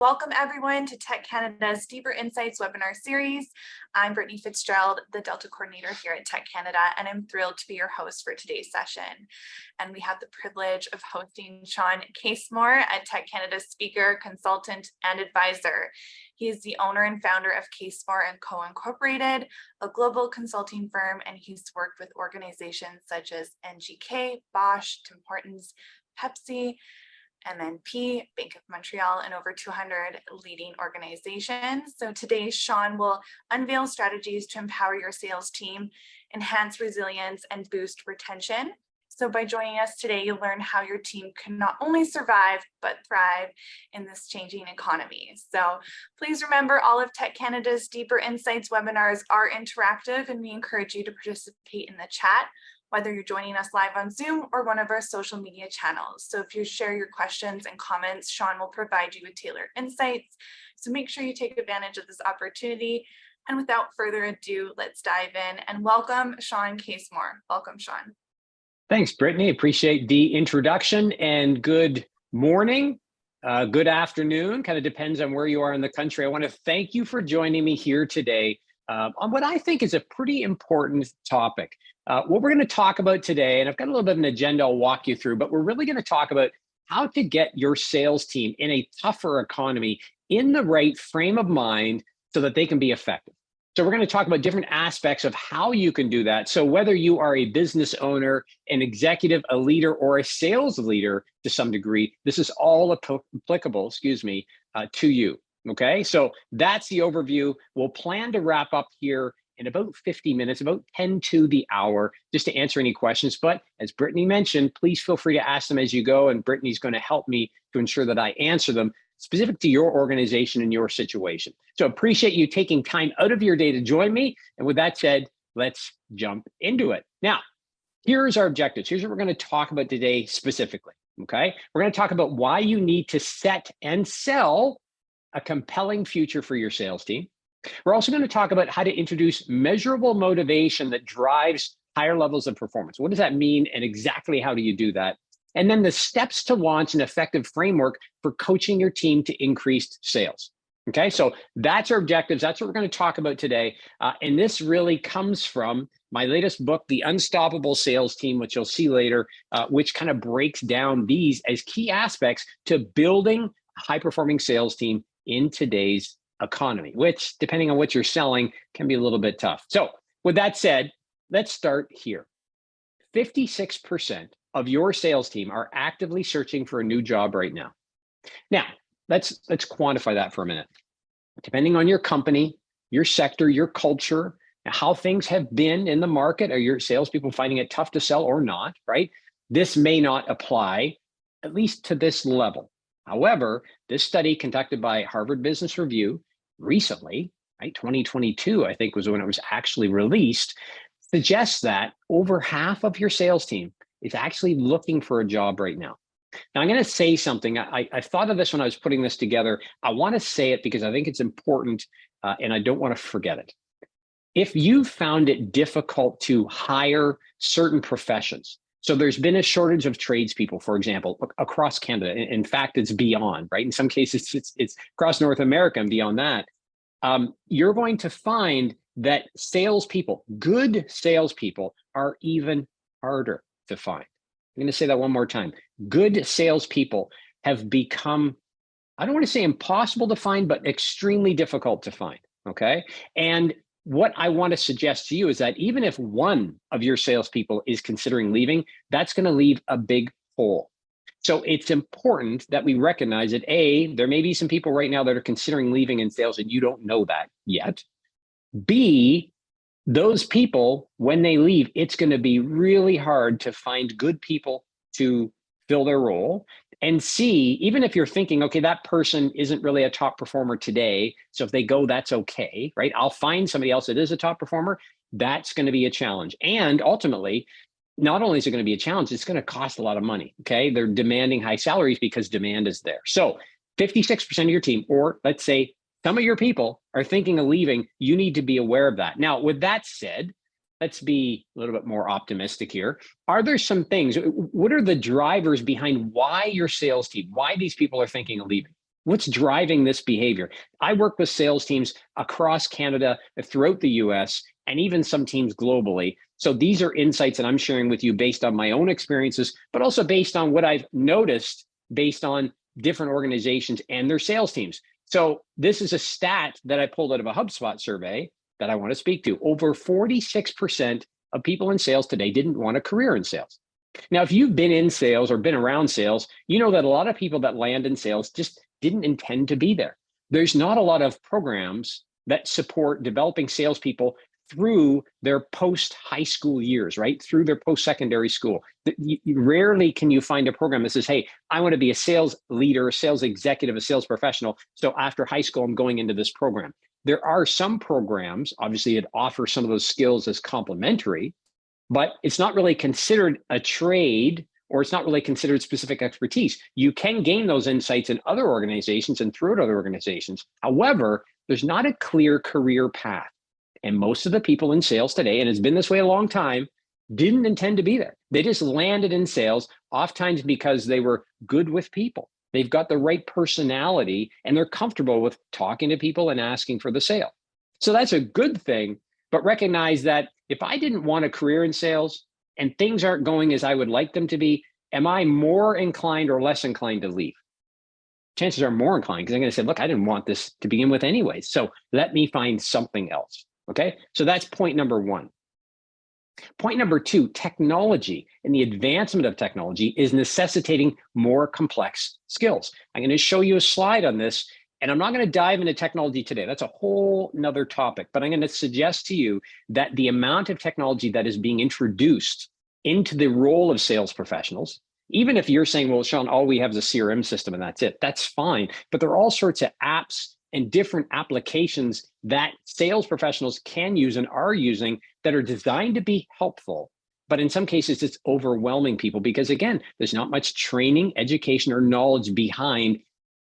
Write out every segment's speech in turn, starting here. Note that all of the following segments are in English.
Welcome everyone to Tech Canada's Deeper Insights webinar series. I'm Brittany Fitzgerald, the Delta Coordinator here at Tech Canada, and I'm thrilled to be your host for today's session. And we have the privilege of hosting Shawn Casemore, a Tech Canada speaker, consultant, and advisor. He is the owner and founder of Casemore & Co. Incorporated, a global consulting firm, and he's worked with organizations such as NGK, Bosch, Tim Hortons, Pepsi, MNP, Bank of Montreal, and over 200 leading organizations. So today, Shawn will unveil strategies to empower your sales team, enhance resilience, and boost retention. So by joining us today, you'll learn how your team can not only survive, but thrive in this changing economy. So please remember, all of Tech Canada's Deeper Insights webinars are interactive, and we encourage you to participate in the chat, whether you're joining us live on Zoom or one of our social media channels. So if you share your questions and comments, Shawn will provide you with tailored insights. So make sure you take advantage of this opportunity. And without further ado, let's dive in and welcome Shawn Casemore. Welcome, Shawn. Thanks, Brittany. Appreciate the introduction, and good morning, good afternoon, kind of depends on where you are in the country. I want to thank you for joining me here today on what I think is a pretty important topic. What we're going to talk about today, and I've got a little bit of an agenda I'll walk you through, but we're really going to talk about how to get your sales team in a tougher economy in the right frame of mind so that they can be effective. So we're going to talk about different aspects of how you can do that. So whether you are a business owner, an executive, a leader, or a sales leader to some degree, this is all applicable, to you. Okay, so that's the overview. We'll plan to wrap up here in about 50 minutes, about 10 to the hour, just to answer any questions. But as Brittany mentioned, please feel free to ask them as you go, and Brittany's going to help me to ensure that I answer them specific to your organization and your situation. So appreciate you taking time out of your day to join me. And with that said, let's jump into it. Now, here's our objectives. Here's what we're going to talk about today specifically, okay? We're going to talk about why you need to set and sell a compelling future for your sales team. We're also going to talk about how to introduce measurable motivation that drives higher levels of performance. What does that mean, and exactly how do you do that? And then the steps to launch an effective framework for coaching your team to increase sales. Okay, so that's our objectives. That's what we're going to talk about today. And this really comes from my latest book, The Unstoppable Sales Team, which you'll see later, which kind of breaks down these as key aspects to building a high-performing sales team in today's economy, which, depending on what you're selling, can be a little bit tough. So with that said, let's start here. 56% of your sales team are actively searching for a new job right now. Now, let's quantify that for a minute. Depending on your company, your sector, your culture, how things have been in the market, are your salespeople finding it tough to sell or not, right? This may not apply, at least to this level. However, this study conducted by Harvard Business Review recently, right, 2022, I think was when it was actually released, suggests that over half of your sales team is actually looking for a job right now. Now, I'm going to say something. I thought of this when I was putting this together. I want to say it because I think it's important, and I don't want to forget it. If you found it difficult to hire certain professions, so there's been a shortage of tradespeople, for example, across Canada. In fact, it's beyond, right? In some cases, it's across North America and beyond that. You're going to find that salespeople, good salespeople, are even harder to find. I'm going to say that one more time. Good salespeople have become, I don't want to say impossible to find, but extremely difficult to find, okay? And what I want to suggest to you is that even if one of your salespeople is considering leaving, that's going to leave a big hole. So it's important that we recognize that A, there may be some people right now that are considering leaving in sales and you don't know that yet. B, those people, when they leave, it's going to be really hard to find good people to fill their role. And C, even if you're thinking, okay, that person isn't really a top performer today, so if they go, that's okay, right? I'll find somebody else that is a top performer. That's going to be a challenge. And ultimately, not only is it going to be a challenge, it's going to cost a lot of money, okay? They're demanding high salaries because demand is there. So 56% of your team, or let's say some of your people, are thinking of leaving. You need to be aware of that. Now, with that said, let's be a little bit more optimistic here. Are there some things, what are the drivers behind why your sales team, why these people are thinking of leaving? What's driving this behavior? I work with sales teams across Canada, throughout the US, and even some teams globally. So these are insights that I'm sharing with you based on my own experiences, but also based on what I've noticed based on different organizations and their sales teams. So this is a stat that I pulled out of a HubSpot survey that I want to speak to. Over 46% of people in sales today didn't want a career in sales. Now, if you've been in sales or been around sales, you know that a lot of people that land in sales just didn't intend to be there. There's not a lot of programs that support developing salespeople through their post-high school years, right? Through their post-secondary school. Rarely can you find a program that says, hey, I want to be a sales leader, a sales executive, a sales professional. So after high school, I'm going into this program. There are some programs, obviously, that offer some of those skills as complementary, but it's not really considered a trade, or it's not really considered specific expertise. You can gain those insights in other organizations and throughout other organizations. However, there's not a clear career path. And most of the people in sales today, and it's been this way a long time, didn't intend to be there. They just landed in sales, oftentimes because they were good with people. They've got the right personality and they're comfortable with talking to people and asking for the sale. So that's a good thing, but recognize that if I didn't want a career in sales and things aren't going as I would like them to be, am I more inclined or less inclined to leave? Chances are more inclined because I'm going to say, look, I didn't want this to begin with anyways. So let me find something else. Okay, so that's point number one. Point number two, technology and the advancement of technology is necessitating more complex skills. I'm going to show you a slide on this, and I'm not going to dive into technology today. That's a whole nother topic, but I'm going to suggest to you that the amount of technology that is being introduced into the role of sales professionals, even if you're saying, well, Shawn, all we have is a CRM system and that's it, that's fine. But there are all sorts of apps and different applications that sales professionals can use and are using that are designed to be helpful. But in some cases, it's overwhelming people because, again, there's not much training, education, or knowledge behind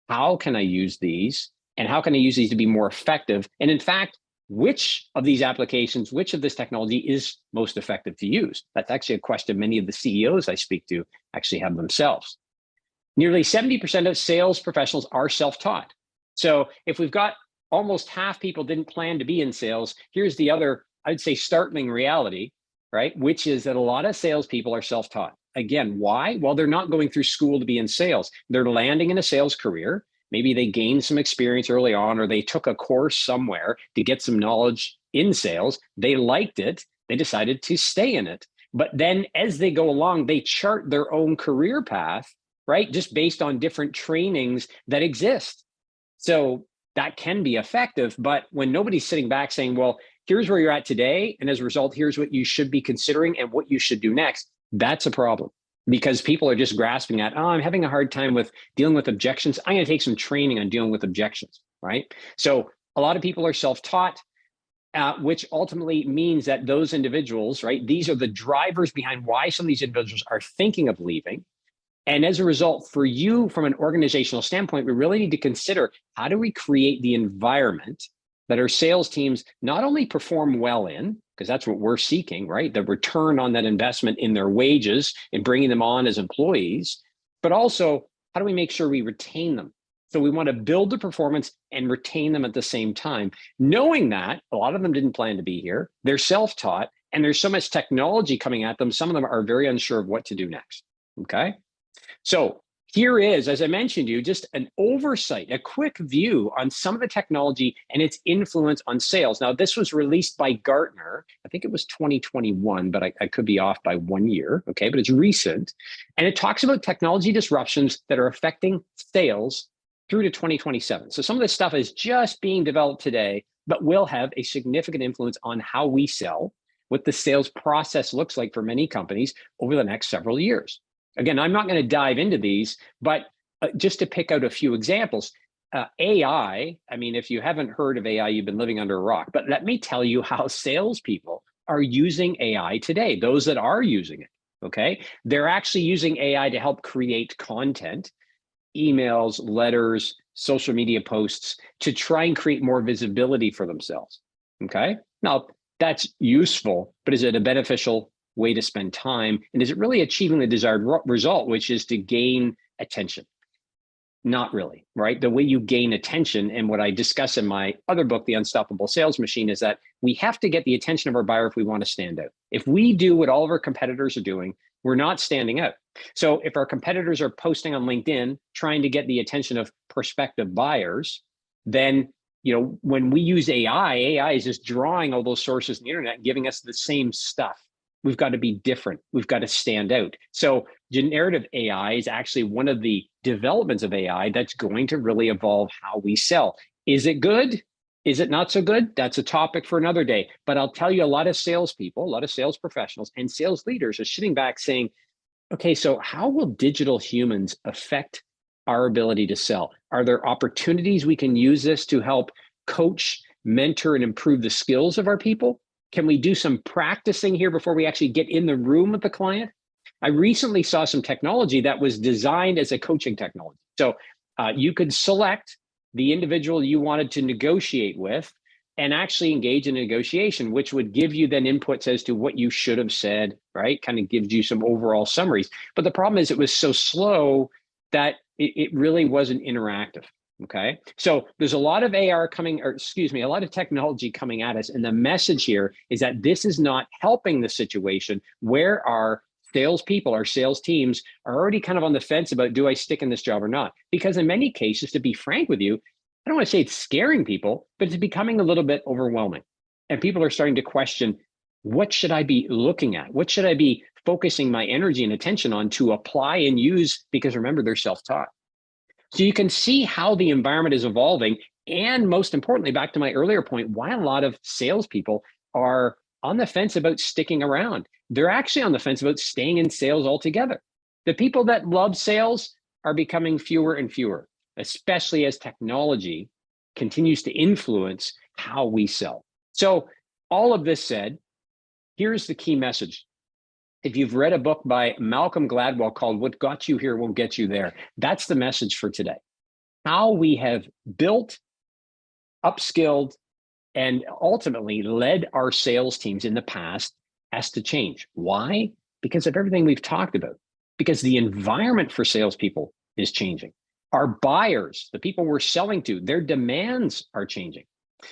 how can I use these and how can I use these to be more effective? And in fact, which of these applications, which of this technology is most effective to use? That's actually a question many of the CEOs I speak to actually have themselves. Nearly 70% of sales professionals are self-taught. So if we've got almost half people didn't plan to be in sales, here's the other, I'd say, startling reality, right? Which is that a lot of salespeople are self-taught. Again, why? Well, they're not going through school to be in sales. They're landing in a sales career. Maybe they gained some experience early on, or they took a course somewhere to get some knowledge in sales. They liked it. They decided to stay in it. But then as they go along, they chart their own career path, right? Just based on different trainings that exist. So that can be effective, but when nobody's sitting back saying, well, here's where you're at today, and as a result, here's what you should be considering and what you should do next, that's a problem because people are just grasping at, oh, I'm having a hard time with dealing with objections. I'm going to take some training on dealing with objections, right? So a lot of people are self-taught, which ultimately means that those individuals, right, these are the drivers behind why some of these individuals are thinking of leaving. And as a result, for you, from an organizational standpoint, we really need to consider how do we create the environment that our sales teams not only perform well in, because that's what we're seeking, right? The return on that investment in their wages and bringing them on as employees, but also how do we make sure we retain them? So we want to build the performance and retain them at the same time, knowing that a lot of them didn't plan to be here. They're self-taught and there's so much technology coming at them. Some of them are very unsure of what to do next, okay? So here is, as I mentioned to you, just an oversight, a quick view on some of the technology and its influence on sales. Now, this was released by Gartner. I think it was 2021, but I could be off by 1 year, okay? But it's recent. And it talks about technology disruptions that are affecting sales through to 2027. So some of this stuff is just being developed today, but will have a significant influence on how we sell, what the sales process looks like for many companies over the next several years. Again, I'm not going to dive into these, but just to pick out a few examples, AI, I mean, if you haven't heard of AI, you've been living under a rock, but let me tell you how salespeople are using AI today, those that are using it, okay? They're actually using AI to help create content, emails, letters, social media posts, to try and create more visibility for themselves, okay? Now, that's useful, but is it a beneficial way to spend time? And is it really achieving the desired result, which is to gain attention? Not really, right? The way you gain attention, and what I discuss in my other book, The Unstoppable Sales Machine, is that we have to get the attention of our buyer if we want to stand out. If we do what all of our competitors are doing, we're not standing out. So if our competitors are posting on LinkedIn, trying to get the attention of prospective buyers, then when we use AI is just drawing all those sources on the internet and giving us the same stuff. We've got to be different. We've got to stand out. So generative AI is actually one of the developments of AI that's going to really evolve how we sell. Is it good? Is it not so good? That's a topic for another day. But I'll tell you, a lot of salespeople, a lot of sales professionals and sales leaders are sitting back saying, okay, so how will digital humans affect our ability to sell? Are there opportunities we can use this to help coach, mentor, and improve the skills of our people? Can we do some practicing here before we actually get in the room with the client? I recently saw some technology that was designed as a coaching technology. So you could select the individual you wanted to negotiate with and actually engage in a negotiation, which would give you then inputs as to what you should have said, right? Kind of gives you some overall summaries. But the problem is it was so slow that it really wasn't interactive. Okay, so there's a lot of a lot of technology coming at us. And the message here is that this is not helping the situation where our salespeople, our sales teams are already kind of on the fence about, do I stick in this job or not? Because in many cases, to be frank with you, I don't want to say it's scaring people, but it's becoming a little bit overwhelming. And people are starting to question, what should I be looking at? What should I be focusing my energy and attention on to apply and use? Because remember, they're self-taught. So you can see how the environment is evolving. And most importantly, back to my earlier point, why a lot of salespeople are on the fence about sticking around. They're actually on the fence about staying in sales altogether. The people that love sales are becoming fewer and fewer, especially as technology continues to influence how we sell. So all of this said, here's the key message. If you've read a book by Malcolm Gladwell called What Got You Here Won't Get You There, that's the message for today. How we have built, upskilled, and ultimately led our sales teams in the past has to change. Why? Because of everything we've talked about. Because the environment for salespeople is changing. Our buyers, the people we're selling to, their demands are changing.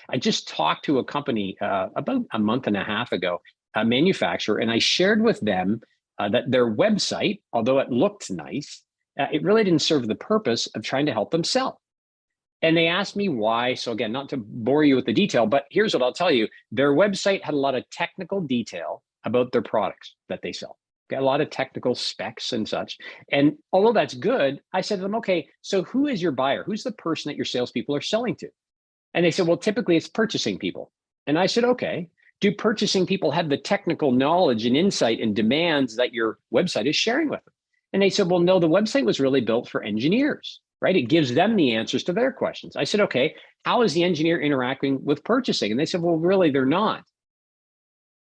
I just talked to a company about a month and a half ago, a manufacturer, and I shared with them that their website, although it looked nice, it really didn't serve the purpose of trying to help them sell. And they asked me why. So again, not to bore you with the detail, but here's what I'll tell you. Their website had a lot of technical detail about their products that they sell. Got a lot of technical specs and such. And although that's good, I said to them, okay, so who is your buyer? Who's the person that your salespeople are selling to? And they said, well, typically it's purchasing people. And I said, okay, do purchasing people have the technical knowledge and insight and demands that your website is sharing with them? And they said, well, no, the website was really built for engineers, right? It gives them the answers to their questions. I said, okay, how is the engineer interacting with purchasing? And they said, well, really, they're not.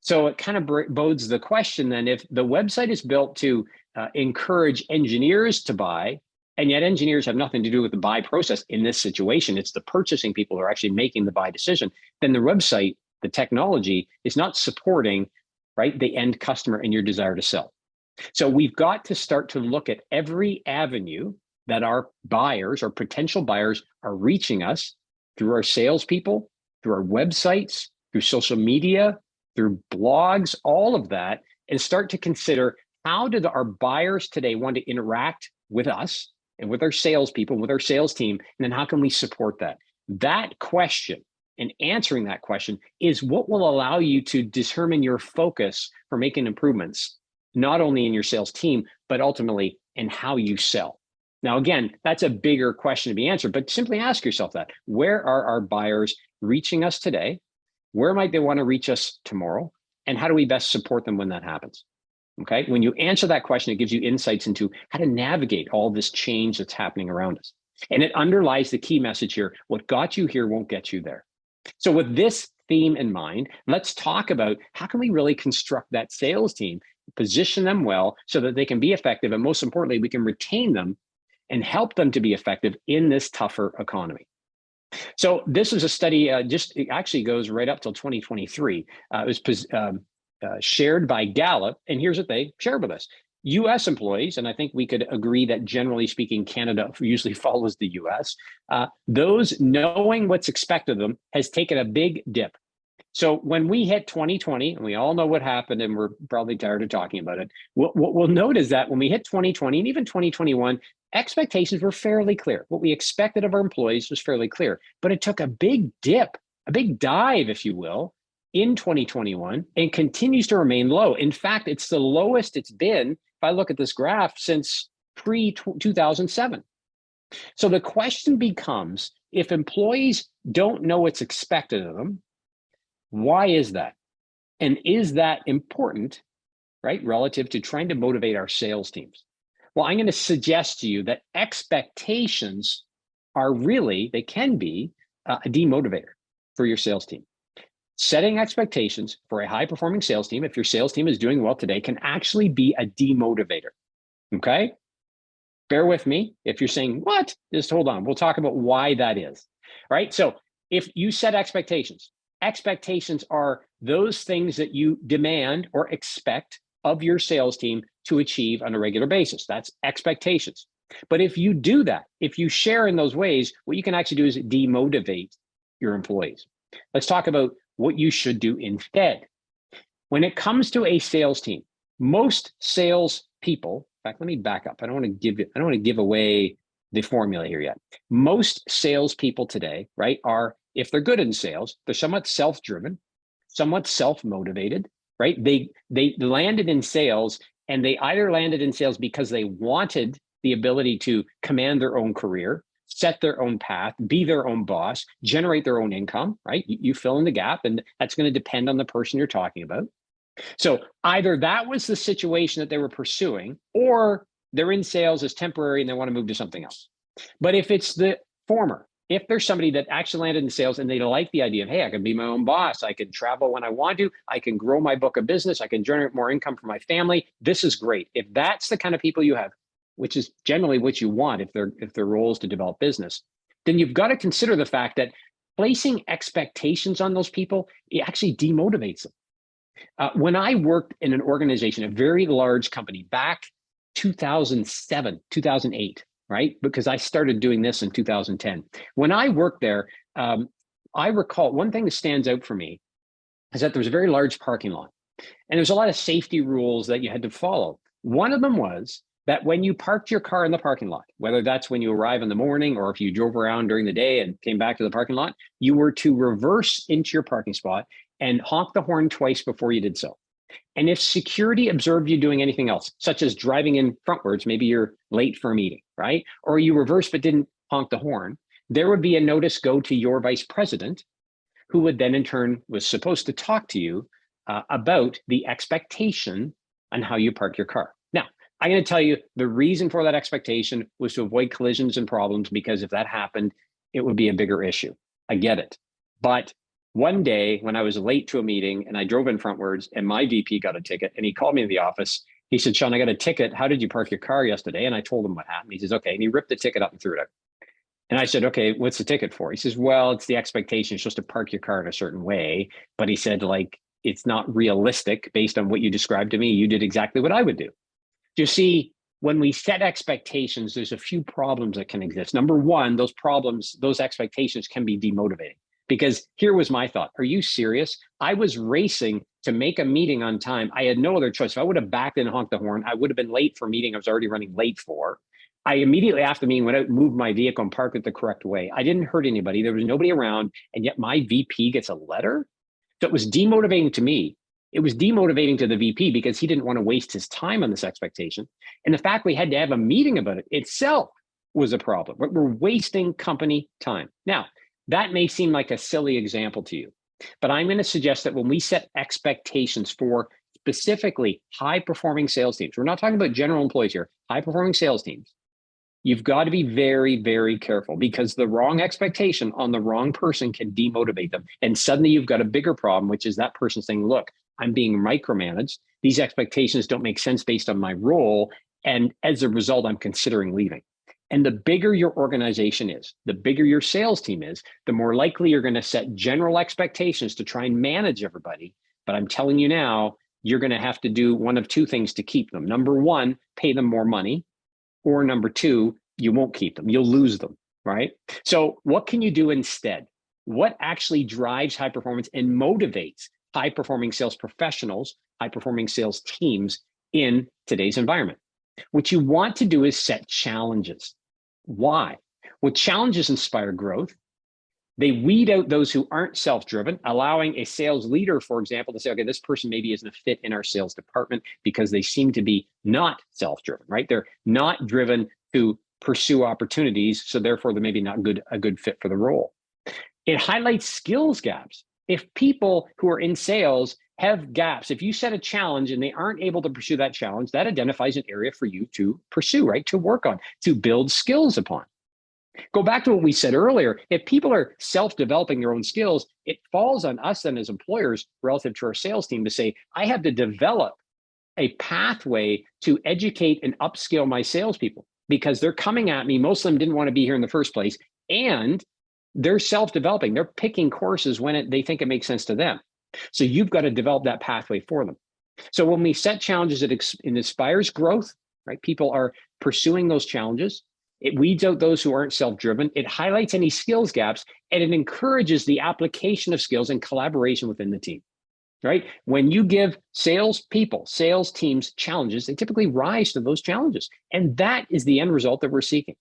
So it kind of bodes the question then, if the website is built to encourage engineers to buy, and yet engineers have nothing to do with the buy process in this situation, it's the purchasing people who are actually making the buy decision, then the website, the technology is not supporting, right, the end customer and your desire to sell. So we've got to start to look at every avenue that our buyers or potential buyers are reaching us through our salespeople, through our websites, through social media, through blogs, all of that, and start to consider, how do our buyers today want to interact with us and with our salespeople, with our sales team, and then how can we support that? That question and answering that question is what will allow you to determine your focus for making improvements, not only in your sales team, but ultimately in how you sell. Now, again, that's a bigger question to be answered, but simply ask yourself that. Where are our buyers reaching us today? Where might they want to reach us tomorrow? And how do we best support them when that happens? Okay, when you answer that question, it gives you insights into how to navigate all this change that's happening around us. And it underlies the key message here: what got you here won't get you there. So with this theme in mind, let's talk about how can we really construct that sales team, position them well so that they can be effective. And most importantly, we can retain them and help them to be effective in this tougher economy. So this was a study, it actually goes right up till 2023. It was shared by Gallup, and here's what they shared with us. US employees, and I think we could agree that generally speaking, Canada usually follows the US, those knowing what's expected of them has taken a big dip. So when we hit 2020, and we all know what happened, and we're probably tired of talking about it, what we'll note is that when we hit 2020 and even 2021, expectations were fairly clear. What we expected of our employees was fairly clear, but it took a big dip, a big dive, if you will, in 2021 and continues to remain low. In fact, it's the lowest it's been, if I look at this graph, since pre-2007. So the question becomes, if employees don't know what's expected of them, why is that? And is that important, right, relative to trying to motivate our sales teams? Well, I'm going to suggest to you that expectations are really, they can be a demotivator for your sales team. Setting expectations for a high-performing sales team, if your sales team is doing well today, can actually be a demotivator, okay? Bear with me. If you're saying, what? Just hold on. We'll talk about why that is, right? So if you set expectations, expectations are those things that you demand or expect of your sales team to achieve on a regular basis. That's expectations. But if you do that, if you share in those ways, what you can actually do is demotivate your employees. Let's talk about what you should do instead. When it comes to a sales team, most sales people, in fact, let me back up. I don't want to give away the formula here yet. Most salespeople today, right, are, if they're good in sales, they're somewhat self-driven, somewhat self-motivated, right? They landed in sales, and they either landed in sales because they wanted the ability to command their own career, set their own path, be their own boss, generate their own income, right? You fill in the gap, and that's going to depend on the person you're talking about. So either that was the situation that they were pursuing, or they're in sales as temporary and they want to move to something else. But if it's the former, if there's somebody that actually landed in sales and they like the idea of, hey, I can be my own boss, I can travel when I want to, I can grow my book of business, I can generate more income for my family, this is great. If that's the kind of people you have, which is generally what you want if their role is to develop business, then you've got to consider the fact that placing expectations on those people, it actually demotivates them. When I worked in an organization, a very large company back 2007, 2008, right? Because I started doing this in 2010. When I worked there, I recall one thing that stands out for me is that there was a very large parking lot, and there's a lot of safety rules that you had to follow. One of them was that when you parked your car in the parking lot, whether that's when you arrive in the morning or if you drove around during the day and came back to the parking lot, you were to reverse into your parking spot and honk the horn twice before you did so. And if security observed you doing anything else, such as driving in frontwards, maybe you're late for a meeting, right? Or you reversed but didn't honk the horn, there would be a notice go to your vice president, who would then in turn was supposed to talk to you about the expectation on how you park your car. Now, I'm going to tell you the reason for that expectation was to avoid collisions and problems, because if that happened, it would be a bigger issue. I get it. But one day when I was late to a meeting and I drove in frontwards and my VP got a ticket, and he called me in the office. He said, Shawn, I got a ticket. How did you park your car yesterday? And I told him what happened. He says, okay. And he ripped the ticket up and threw it out. And I said, okay, what's the ticket for? He says, well, it's the expectation. You're supposed to park your car in a certain way. But he said, like, it's not realistic based on what you described to me. You did exactly what I would do. You see, when we set expectations, there's a few problems that can exist. Number one, those problems, those expectations can be demotivating. Because here was my thought. Are you serious? I was racing to make a meeting on time. I had no other choice. If I would have backed in and honked the horn, I would have been late for a meeting I was already running late for. I immediately after the meeting went out, moved my vehicle and parked it the correct way. I didn't hurt anybody. There was nobody around. And yet my VP gets a letter? So it was demotivating to me. It was demotivating to the VP because he didn't want to waste his time on this expectation. And the fact we had to have a meeting about it itself was a problem. We're wasting company time. Now, that may seem like a silly example to you, but I'm going to suggest that when we set expectations for specifically high-performing sales teams, we're not talking about general employees here, high-performing sales teams, you've got to be very, very careful, because the wrong expectation on the wrong person can demotivate them. And suddenly you've got a bigger problem, which is that person saying, look, I'm being micromanaged. These expectations don't make sense based on my role. And as a result, I'm considering leaving. And the bigger your organization is, the bigger your sales team is, the more likely you're going to set general expectations to try and manage everybody. But I'm telling you now, you're going to have to do one of two things to keep them. Number one, pay them more money, or number two, you won't keep them. You'll lose them, right? So what can you do instead? What actually drives high performance and motivates high performing sales professionals, high performing sales teams in today's environment? What you want to do is set challenges. Why? Well, challenges inspire growth. They weed out those who aren't self-driven, allowing a sales leader, for example, to say, okay, this person maybe isn't a fit in our sales department because they seem to be not self-driven, right? They're not driven to pursue opportunities, so therefore they're maybe not a good fit for the role. It highlights skills gaps. If people who are in sales have gaps, if you set a challenge and they aren't able to pursue that challenge, that identifies an area for you to pursue, right? To work on, to build skills upon. Go back to what we said earlier. If people are self-developing their own skills, it falls on us then as employers relative to our sales team to say, I have to develop a pathway to educate and upskill my salespeople because they're coming at me. Most of them didn't want to be here in the first place. And they're self-developing. They're picking courses when they think it makes sense to them. So you've got to develop that pathway for them. So when we set challenges, it inspires growth, right? People are pursuing those challenges. It weeds out those who aren't self-driven. It highlights any skills gaps, and it encourages the application of skills and collaboration within the team, right? When you give sales teams challenges, they typically rise to those challenges. And that is the end result that we're seeking.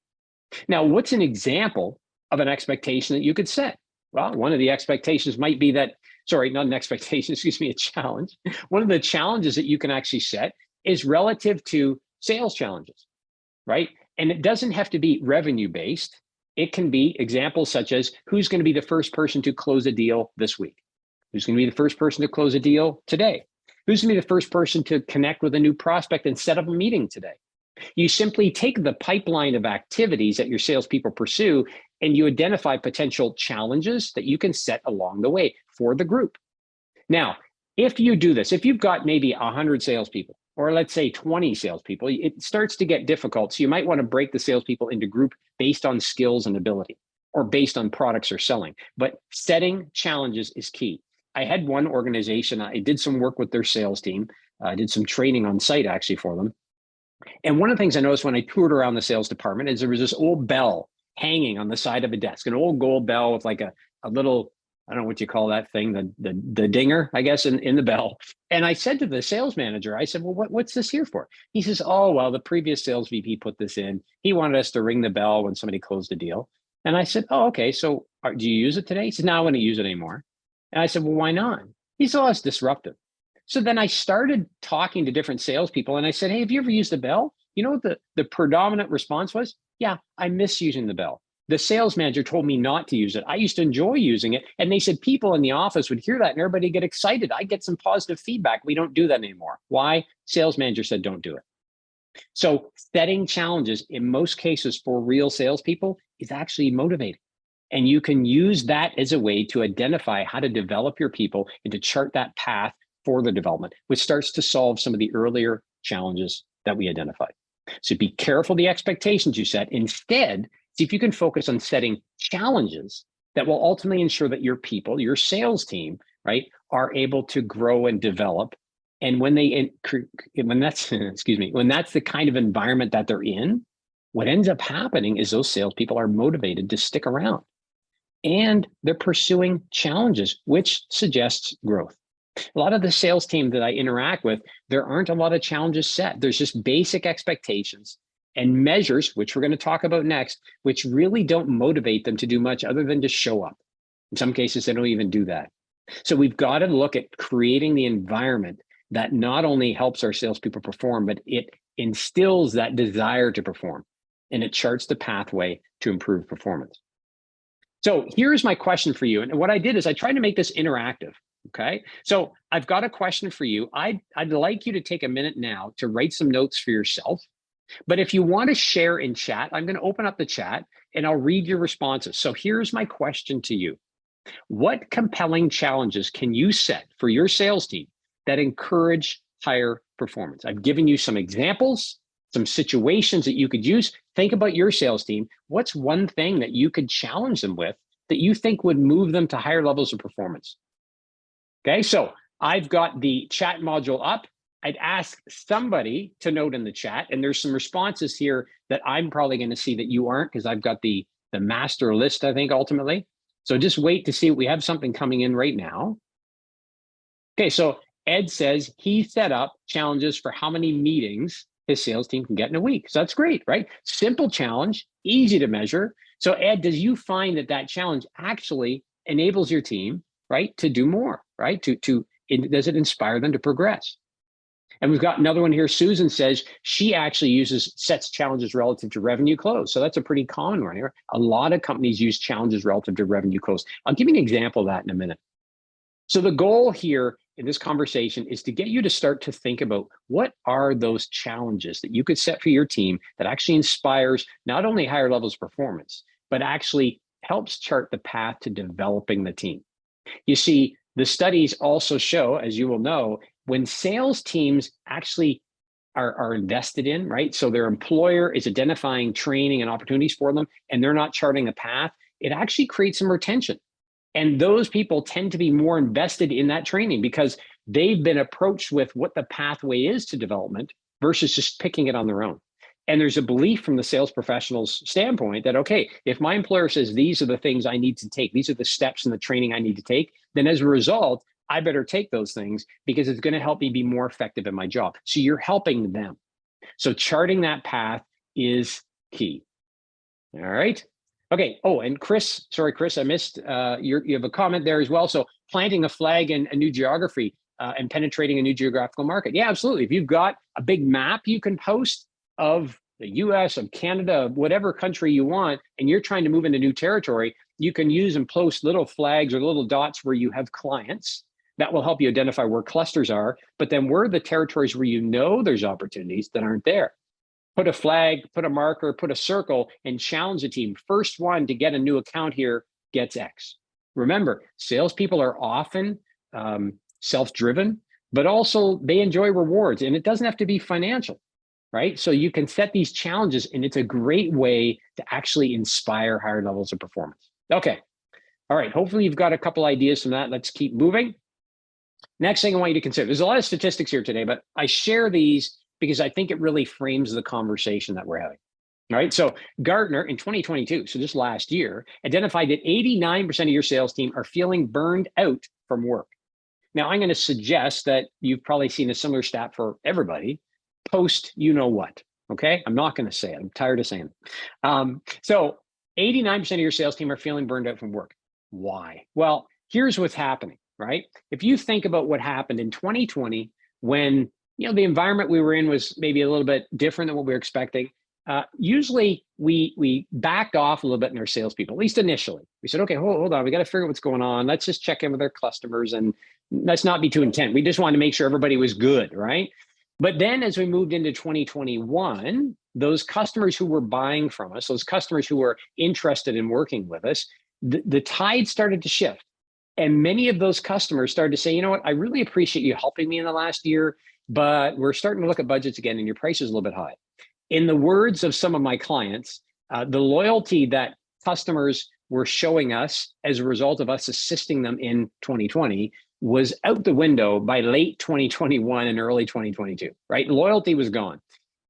Now, what's an example of an expectation that you could set? Well, one of the expectations might be that, sorry, not an expectation, excuse me, a challenge. One of the challenges that you can actually set is relative to sales challenges, right? And it doesn't have to be revenue-based. It can be examples such as who's going to be the first person to close a deal this week? Who's going to be the first person to close a deal today? Who's going to be the first person to connect with a new prospect and set up a meeting today? You simply take the pipeline of activities that your salespeople pursue and you identify potential challenges that you can set along the way for the group. Now, if you do this, if you've got maybe 100 salespeople, or let's say 20 salespeople, it starts to get difficult. So you might want to break the salespeople into group based on skills and ability, or based on products or selling. But setting challenges is key. I had one organization, I did some work with their sales team. I did some training on site actually for them. And one of the things I noticed when I toured around the sales department is there was this old bell hanging on the side of a desk, an old gold bell with like a little, I don't know what you call that thing, the dinger, I guess, in the bell. And I said to the sales manager, I said, well, what's this here for? He says, oh, well, the previous sales VP put this in. He wanted us to ring the bell when somebody closed a deal. And I said, oh, okay, so do you use it today? He said, no, I don't use it anymore. And I said, well, why not? He said, oh, it's disruptive. So then I started talking to different salespeople and I said, hey, have you ever used the bell? You know what the predominant response was? Yeah, I miss using the bell. The sales manager told me not to use it. I used to enjoy using it. And they said people in the office would hear that and everybody get excited. I get some positive feedback. We don't do that anymore. Why? Sales manager said, don't do it. So setting challenges in most cases for real salespeople is actually motivating. And you can use that as a way to identify how to develop your people and to chart that path for the development, which starts to solve some of the earlier challenges that we identified. So be careful the expectations you set. Instead, see if you can focus on setting challenges that will ultimately ensure that your people, your sales team, right, are able to grow and develop. And when that's the kind of environment that they're in, what ends up happening is those salespeople are motivated to stick around. And they're pursuing challenges, which suggests growth. A lot of the sales team that I interact with, there aren't a lot of challenges set. There's just basic expectations and measures, which we're going to talk about next, which really don't motivate them to do much other than just show up. In some cases, they don't even do that. So we've got to look at creating the environment that not only helps our salespeople perform, but it instills that desire to perform, and it charts the pathway to improve performance. So here's my question for you. And what I did is I tried to make this interactive. Okay, so I've got a question for you. I'd like you to take a minute now to write some notes for yourself. But if you want to share in chat, I'm going to open up the chat and I'll read your responses. So here's my question to you. What compelling challenges can you set for your sales team that encourage higher performance? I've given you some examples, some situations that you could use. Think about your sales team. What's one thing that you could challenge them with that you think would move them to higher levels of performance? Okay, so I've got the chat module up. I'd ask somebody to note in the chat, and there's some responses here that I'm probably going to see that you aren't, because I've got the master list, I think, ultimately. So just wait to see. We have something coming in right now. Okay, so Ed says he set up challenges for how many meetings his sales team can get in a week. So that's great, right? Simple challenge, easy to measure. So Ed, does you find that that challenge actually enables your team, right, to do more, right? Does it inspire them to progress? And we've got another one here. Susan says she actually sets challenges relative to revenue close. So that's a pretty common one here. A lot of companies use challenges relative to revenue close. I'll give you an example of that in a minute. So the goal here in this conversation is to get you to start to think about what are those challenges that you could set for your team that actually inspires not only higher levels of performance, but actually helps chart the path to developing the team. You see, the studies also show, as you will know, when sales teams actually are invested in, right? So their employer is identifying training and opportunities for them, and they're not charting a path, it actually creates some retention. And those people tend to be more invested in that training because they've been approached with what the pathway is to development versus just picking it on their own. And there's a belief from the sales professional's standpoint that, okay, if my employer says these are the things I need to take, these are the steps and the training I need to take, then as a result, I better take those things because it's going to help me be more effective in my job. So you're helping them. So charting that path is key. All right. Okay. Oh, and Chris, sorry, Chris, I missed, you have a comment there as well. So planting a flag in a new geography and penetrating a new geographical market. Yeah, absolutely. If you've got a big map you can post of the US, of Canada, of whatever country you want, and you're trying to move into new territory, you can use and post little flags or little dots where you have clients. That will help you identify where clusters are, but then where are the territories where you know there's opportunities that aren't there. Put a flag, put a marker, put a circle, and challenge the team. First one to get a new account here gets X. Remember, salespeople are often self-driven, but also they enjoy rewards, and it doesn't have to be financial, right? So you can set these challenges, and it's a great way to actually inspire higher levels of performance. Okay, all right, hopefully you've got a couple ideas from that. Let's keep moving. Next thing I want you to consider, there's a lot of statistics here today, but I share these because I think it really frames the conversation that we're having. All right, so Gartner in 2022, so just last year, identified that 89% of your sales team are feeling burned out from work. Now, I'm going to suggest that you've probably seen a similar stat for everybody, post you know what, okay? I'm not going to say it. I'm tired of saying it. So 89% of your sales team are feeling burned out from work. Why? Well, here's what's happening, right? If you think about what happened in 2020, when the environment we were in was maybe a little bit different than what we were expecting. Usually we backed off a little bit in our salespeople, at least initially. We said, okay, hold on, we got to figure out what's going on. Let's just check in with our customers and let's not be too intent. We just wanted to make sure everybody was good, right? But then as we moved into 2021, those customers who were buying from us, those customers who were interested in working with us, the tide started to shift. And many of those customers started to say, you know what, I really appreciate you helping me in the last year, but we're starting to look at budgets again and your price is a little bit high. In the words of some of my clients, the loyalty that customers were showing us as a result of us assisting them in 2020 was out the window by late 2021 and early 2022, right? Loyalty was gone.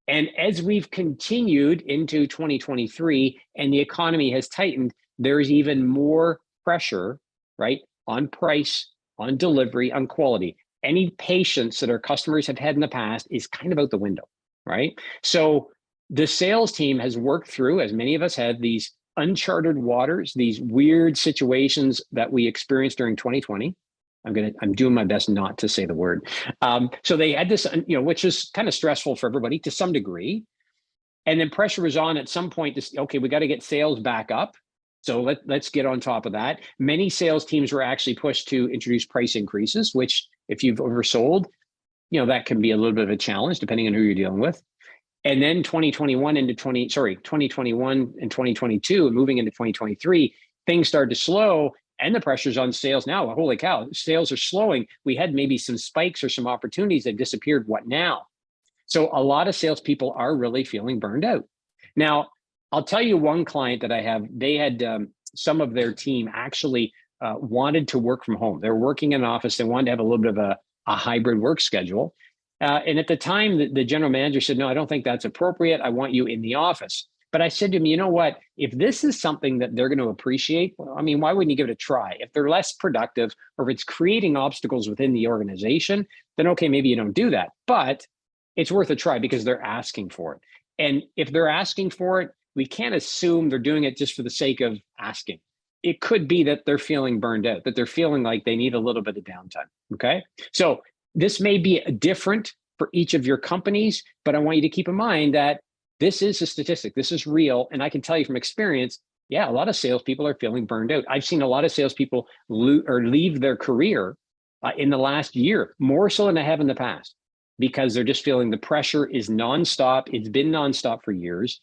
And as we've continued into 2023 and the economy has tightened, there's even more pressure, right, on price, on delivery, on quality. Any patience that our customers have had in the past is kind of out the window, right? So the sales team has worked through, as many of us had, these uncharted waters, these weird situations that we experienced during 2020. I'm doing my best not to say the word. So they had this, which is kind of stressful for everybody to some degree. And then pressure was on at some point to say, okay, we got to get sales back up. So let's get on top of that. Many sales teams were actually pushed to introduce price increases, which if you've oversold, that can be a little bit of a challenge depending on who you're dealing with. And then 2021 and 2022 and moving into 2023, things started to slow and the pressure's on sales now. Holy cow, sales are slowing. We had maybe some spikes or some opportunities that disappeared. What now? So a lot of salespeople are really feeling burned out. Now, I'll tell you one client that I have, they had some of their team actually wanted to work from home. They're working in an office. They wanted to have a little bit of a hybrid work schedule. And at the time, the general manager said, no, I don't think that's appropriate. I want you in the office. But I said to him, you know what? If this is something that they're going to appreciate, well, I mean, why wouldn't you give it a try? If they're less productive or if it's creating obstacles within the organization, then okay, maybe you don't do that. But it's worth a try because they're asking for it. And if they're asking for it, we can't assume they're doing it just for the sake of asking. It could be that they're feeling burned out, that they're feeling like they need a little bit of downtime, okay? So this may be different for each of your companies, but I want you to keep in mind that this is a statistic, this is real, and I can tell you from experience, yeah, a lot of salespeople are feeling burned out. I've seen a lot of salespeople leave their career in the last year, more so than I have in the past, because they're just feeling the pressure is nonstop. It's been nonstop for years,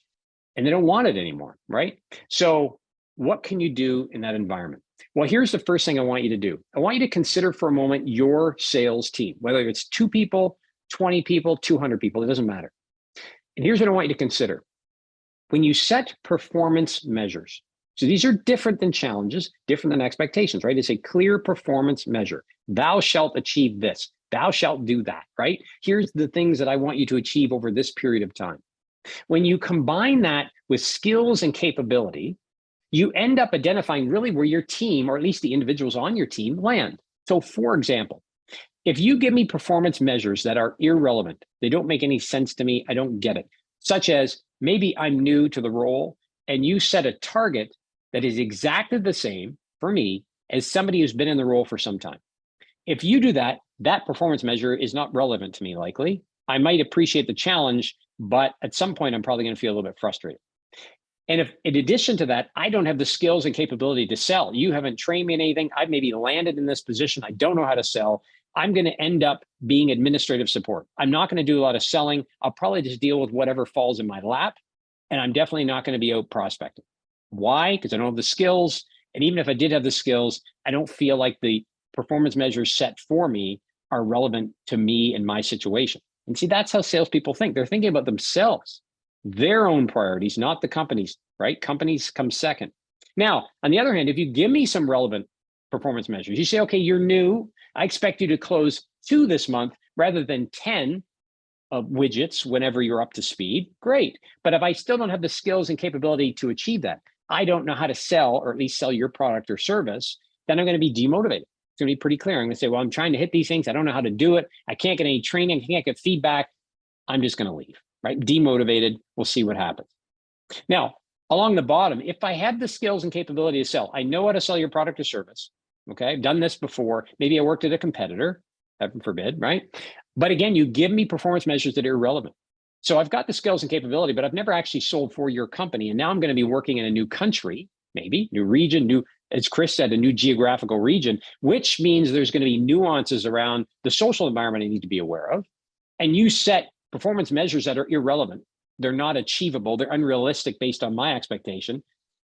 and they don't want it anymore, right? So what can you do in that environment? Well, here's the first thing I want you to do. I want you to consider for a moment your sales team, whether it's 2 people, 20 people, 200 people, it doesn't matter. And here's what I want you to consider. When you set performance measures, so these are different than challenges, different than expectations, right? It's a clear performance measure. Thou shalt achieve this. Thou shalt do that, right? Here's the things that I want you to achieve over this period of time. When you combine that with skills and capability, you end up identifying really where your team, or at least the individuals on your team, land. So for example, if you give me performance measures that are irrelevant, they don't make any sense to me, I don't get it, such as maybe I'm new to the role and you set a target that is exactly the same for me as somebody who's been in the role for some time. If you do that, that performance measure is not relevant to me likely. I might appreciate the challenge, but at some point I'm probably going to feel a little bit frustrated. And if in addition to that, I don't have the skills and capability to sell, you haven't trained me in anything, I've maybe landed in this position, I don't know how to sell, I'm going to end up being administrative support. I'm not going to do a lot of selling. I'll probably just deal with whatever falls in my lap. And I'm definitely not going to be out prospecting. Why? Because I don't have the skills. And even if I did have the skills, I don't feel like the performance measures set for me are relevant to me and my situation. And see, that's how salespeople think. They're thinking about themselves, their own priorities, not the company's, right? Companies come second. Now, on the other hand, if you give me some relevant performance measures, you say, okay, you're new. I expect you to close 2 this month rather than 10 widgets whenever you're up to speed. Great. But if I still don't have the skills and capability to achieve that, I don't know how to sell or at least sell your product or service, then I'm going to be demotivated. It's going to be pretty clear. I'm going to say, well, I'm trying to hit these things. I don't know how to do it. I can't get any training. I can't get feedback. I'm just going to leave, right? Demotivated. We'll see what happens. Now, along the bottom, if I have the skills and capability to sell, I know how to sell your product or service. Okay, I've done this before. Maybe I worked at a competitor, heaven forbid, right? But again, you give me performance measures that are irrelevant. So I've got the skills and capability, but I've never actually sold for your company. And now I'm going to be working in a new country, maybe new region, new, as Chris said, a new geographical region, which means there's going to be nuances around the social environment I need to be aware of. And you set performance measures that are irrelevant. They're not achievable. They're unrealistic based on my expectation.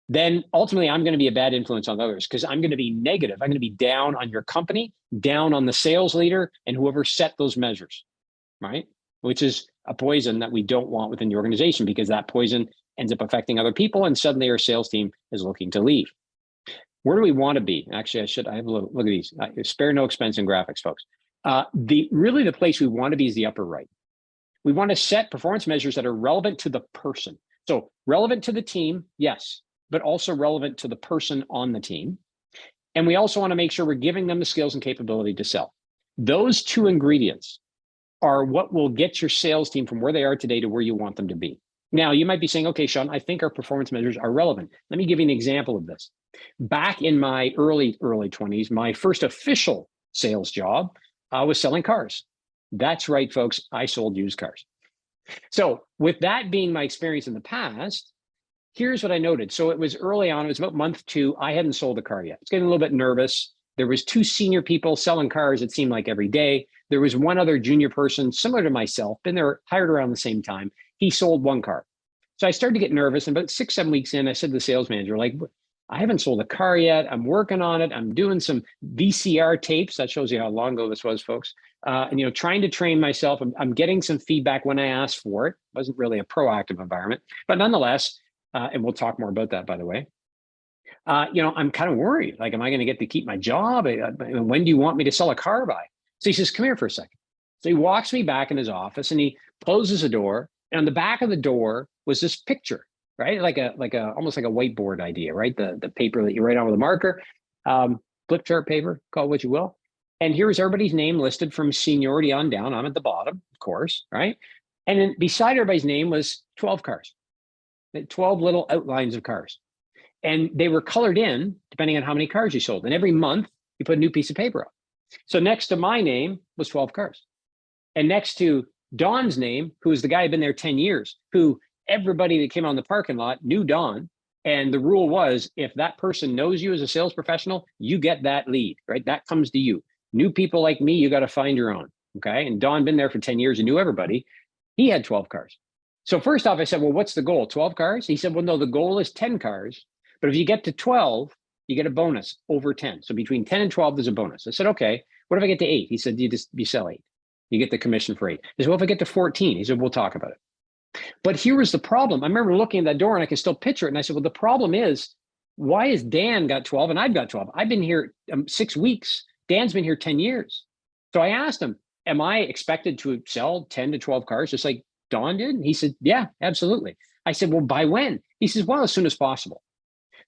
Then ultimately I'm going to be a bad influence on others because I'm going to be negative. I'm going to be down on your company, down on the sales leader and whoever set those measures, right? Which is a poison that we don't want within the organization because that poison ends up affecting other people and suddenly our sales team is looking to leave. Where do we want to be? Actually, I have a look at these. Spare no expense in graphics, folks. Really the place we want to be is the upper right. We want to set performance measures that are relevant to the person. So relevant to the team, yes, but also relevant to the person on the team. And we also want to make sure we're giving them the skills and capability to sell. Those 2 ingredients are what will get your sales team from where they are today to where you want them to be. Now, you might be saying, okay, Shawn, I think our performance measures are relevant. Let me give you an example of this. Back in my early 20s, my first official sales job was selling cars. That's right, folks, I sold used cars. So with that being my experience in the past, here's what I noted. So it was early on, it was about month 2. I hadn't sold a car yet. It's getting a little bit nervous. There was 2 senior people selling cars, it seemed like every day. There was one other junior person similar to myself, been there, hired around the same time. He sold 1 car. So I started to get nervous. And about 6, 7 weeks in, I said to the sales manager, like, I haven't sold a car yet. I'm working on it. I'm doing some VCR tapes. That shows you how long ago this was, folks. And trying to train myself. I'm getting some feedback when I asked for it. It wasn't really a proactive environment, but nonetheless, and we'll talk more about that, by the way. I'm kind of worried. Like, am I going to get to keep my job? When do you want me to sell a car by? So he says, come here for a second. So he walks me back in his office and he closes the door. And on the back of the door was this picture, right? Almost like a whiteboard idea, right? The paper that you write on with a marker, flip chart paper, call it what you will. And here's everybody's name listed from seniority on down. I'm at the bottom, of course, right? And then beside everybody's name was 12 cars, 12 little outlines of cars. And they were colored in depending on how many cars you sold. And every month you put a new piece of paper up. So next to my name was 12 cars. And next to Don's name, who was the guy who'd been there 10 years, who everybody that came on the parking lot knew Don. And the rule was, if that person knows you as a sales professional, you get that lead, right? That comes to you. New people like me, you got to find your own, okay? And Don been there for 10 years and knew everybody. He had 12 cars. So first off, I said, well, what's the goal? 12 cars? He said, well, no, the goal is 10 cars. But if you get to 12, you get a bonus over 10. So between 10 and 12, there's a bonus. I said, okay, what if I get to 8? He said, you sell 8. You get the commission for 8. I said, well, if I get to 14, he said, we'll talk about it. But here was the problem. I remember looking at that door and I can still picture it. And I said, well, the problem is, why has Dan got 12 and I've got 12? I've been here 6 weeks. Dan's been here 10 years. So I asked him, am I expected to sell 10 to 12 cars just like Don did? And he said, yeah, absolutely. I said, well, by when? He says, well, as soon as possible.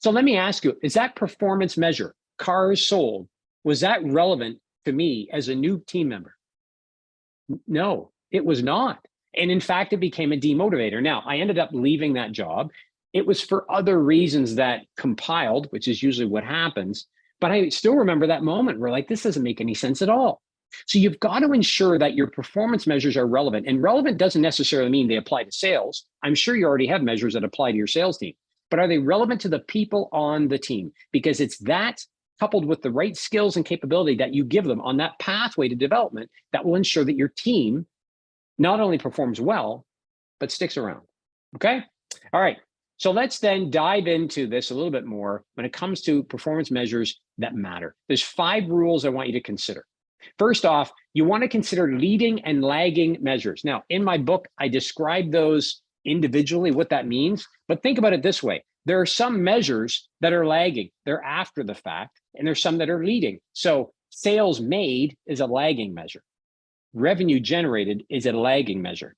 So let me ask you, is that performance measure, cars sold, was that relevant to me as a new team member? No, it was not. And in fact, it became a demotivator. Now, I ended up leaving that job. It was for other reasons that compiled, which is usually what happens. But I still remember that moment where like, this doesn't make any sense at all. So you've got to ensure that your performance measures are relevant. And relevant doesn't necessarily mean they apply to sales. I'm sure you already have measures that apply to your sales team. But are they relevant to the people on the team? Because it's that coupled with the right skills and capability that you give them on that pathway to development that will ensure that your team not only performs well, but sticks around. Okay? All right. So let's then dive into this a little bit more when it comes to performance measures that matter. There's 5 rules I want you to consider. First off, you want to consider leading and lagging measures. Now, in my book, I describe those individually, what that means, but think about it this way. There are some measures that are lagging. They're after the fact, and there's some that are leading. So sales made is a lagging measure. Revenue generated is a lagging measure.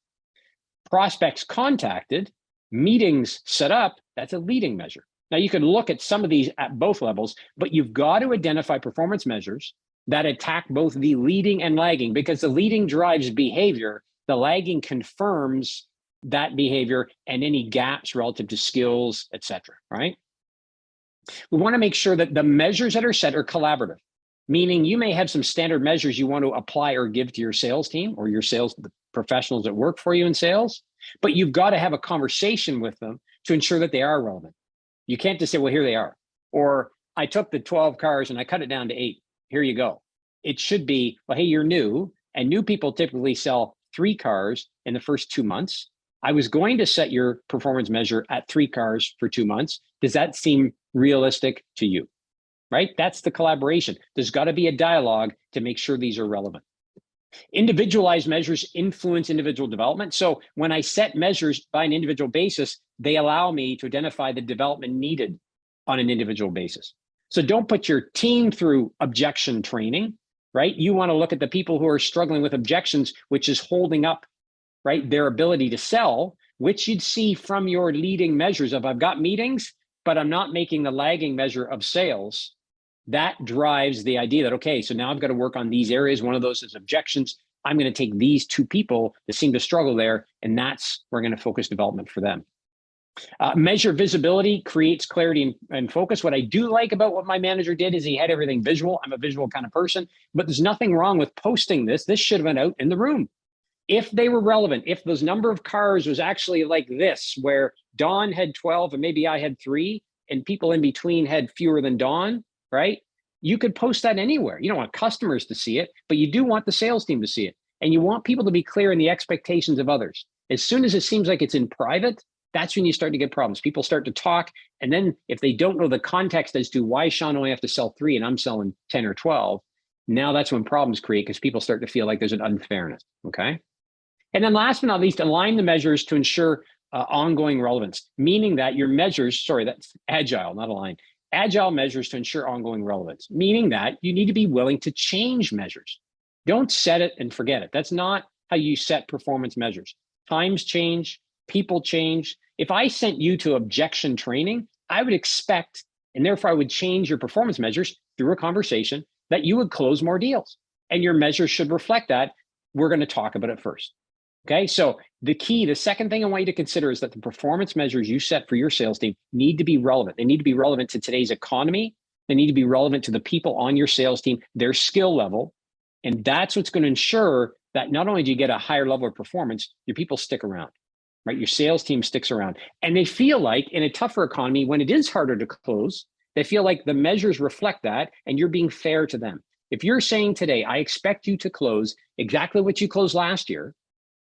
Prospects contacted, meetings set up, that's a leading measure. Now you can look at some of these at both levels, but you've got to identify performance measures that attack both the leading and lagging, because the leading drives behavior, the lagging confirms that behavior and any gaps relative to skills, et cetera, right? We want to make sure that the measures that are set are collaborative, meaning you may have some standard measures you want to apply or give to your sales team or your sales professionals that work for you in sales, but you've got to have a conversation with them to ensure that they are relevant. You can't just say, well, here they are. Or I took the 12 cars and I cut it down to 8. Here you go. It should be, well, hey, you're new, and new people typically sell 3 cars in the first 2 months. I was going to set your performance measure at 3 cars for 2 months. Does that seem realistic to you? Right? That's the collaboration. There's got to be a dialogue to make sure these are relevant. Individualized measures influence individual development. So when I set measures by an individual basis, they allow me to identify the development needed on an individual basis. So don't put your team through objection training, right? You want to look at the people who are struggling with objections, which is holding up, right, their ability to sell, which you'd see from your leading measures of I've got meetings, but I'm not making the lagging measure of sales. That drives the idea that, okay, so now I've got to work on these areas. One of those is objections. I'm going to take these 2 people that seem to struggle there, and that's where we're going to focus development for them. Measure visibility creates clarity and focus. What I do like about what my manager did is he had everything visual. I'm a visual kind of person, but there's nothing wrong with posting this. This should have been out in the room. If they were relevant, if those number of cars was actually like this, where Don had 12 and maybe I had 3 and people in between had fewer than Don, right? You could post that anywhere. You don't want customers to see it, but you do want the sales team to see it. And you want people to be clear in the expectations of others. As soon as it seems like it's in private, that's when you start to get problems. People start to talk. And then if they don't know the context as to why Shawn only have to sell 3 and I'm selling 10 or 12, now that's when problems create because people start to feel like there's an unfairness, okay? And then last but not least, align the measures to ensure ongoing relevance, meaning that your measures, sorry, that's agile, not align. Agile measures to ensure ongoing relevance, meaning that you need to be willing to change measures. Don't set it and forget it. That's not how you set performance measures. Times change, people change. If I sent you to objection training, I would expect, and therefore I would change your performance measures through a conversation, that you would close more deals. And your measures should reflect that. We're going to talk about it first. Okay, so the second thing I want you to consider is that the performance measures you set for your sales team need to be relevant. They need to be relevant to today's economy. They need to be relevant to the people on your sales team, their skill level. And that's what's going to ensure that not only do you get a higher level of performance, your people stick around, right? Your sales team sticks around. And they feel like in a tougher economy, when it is harder to close, they feel like the measures reflect that and you're being fair to them. If you're saying today, I expect you to close exactly what you closed last year,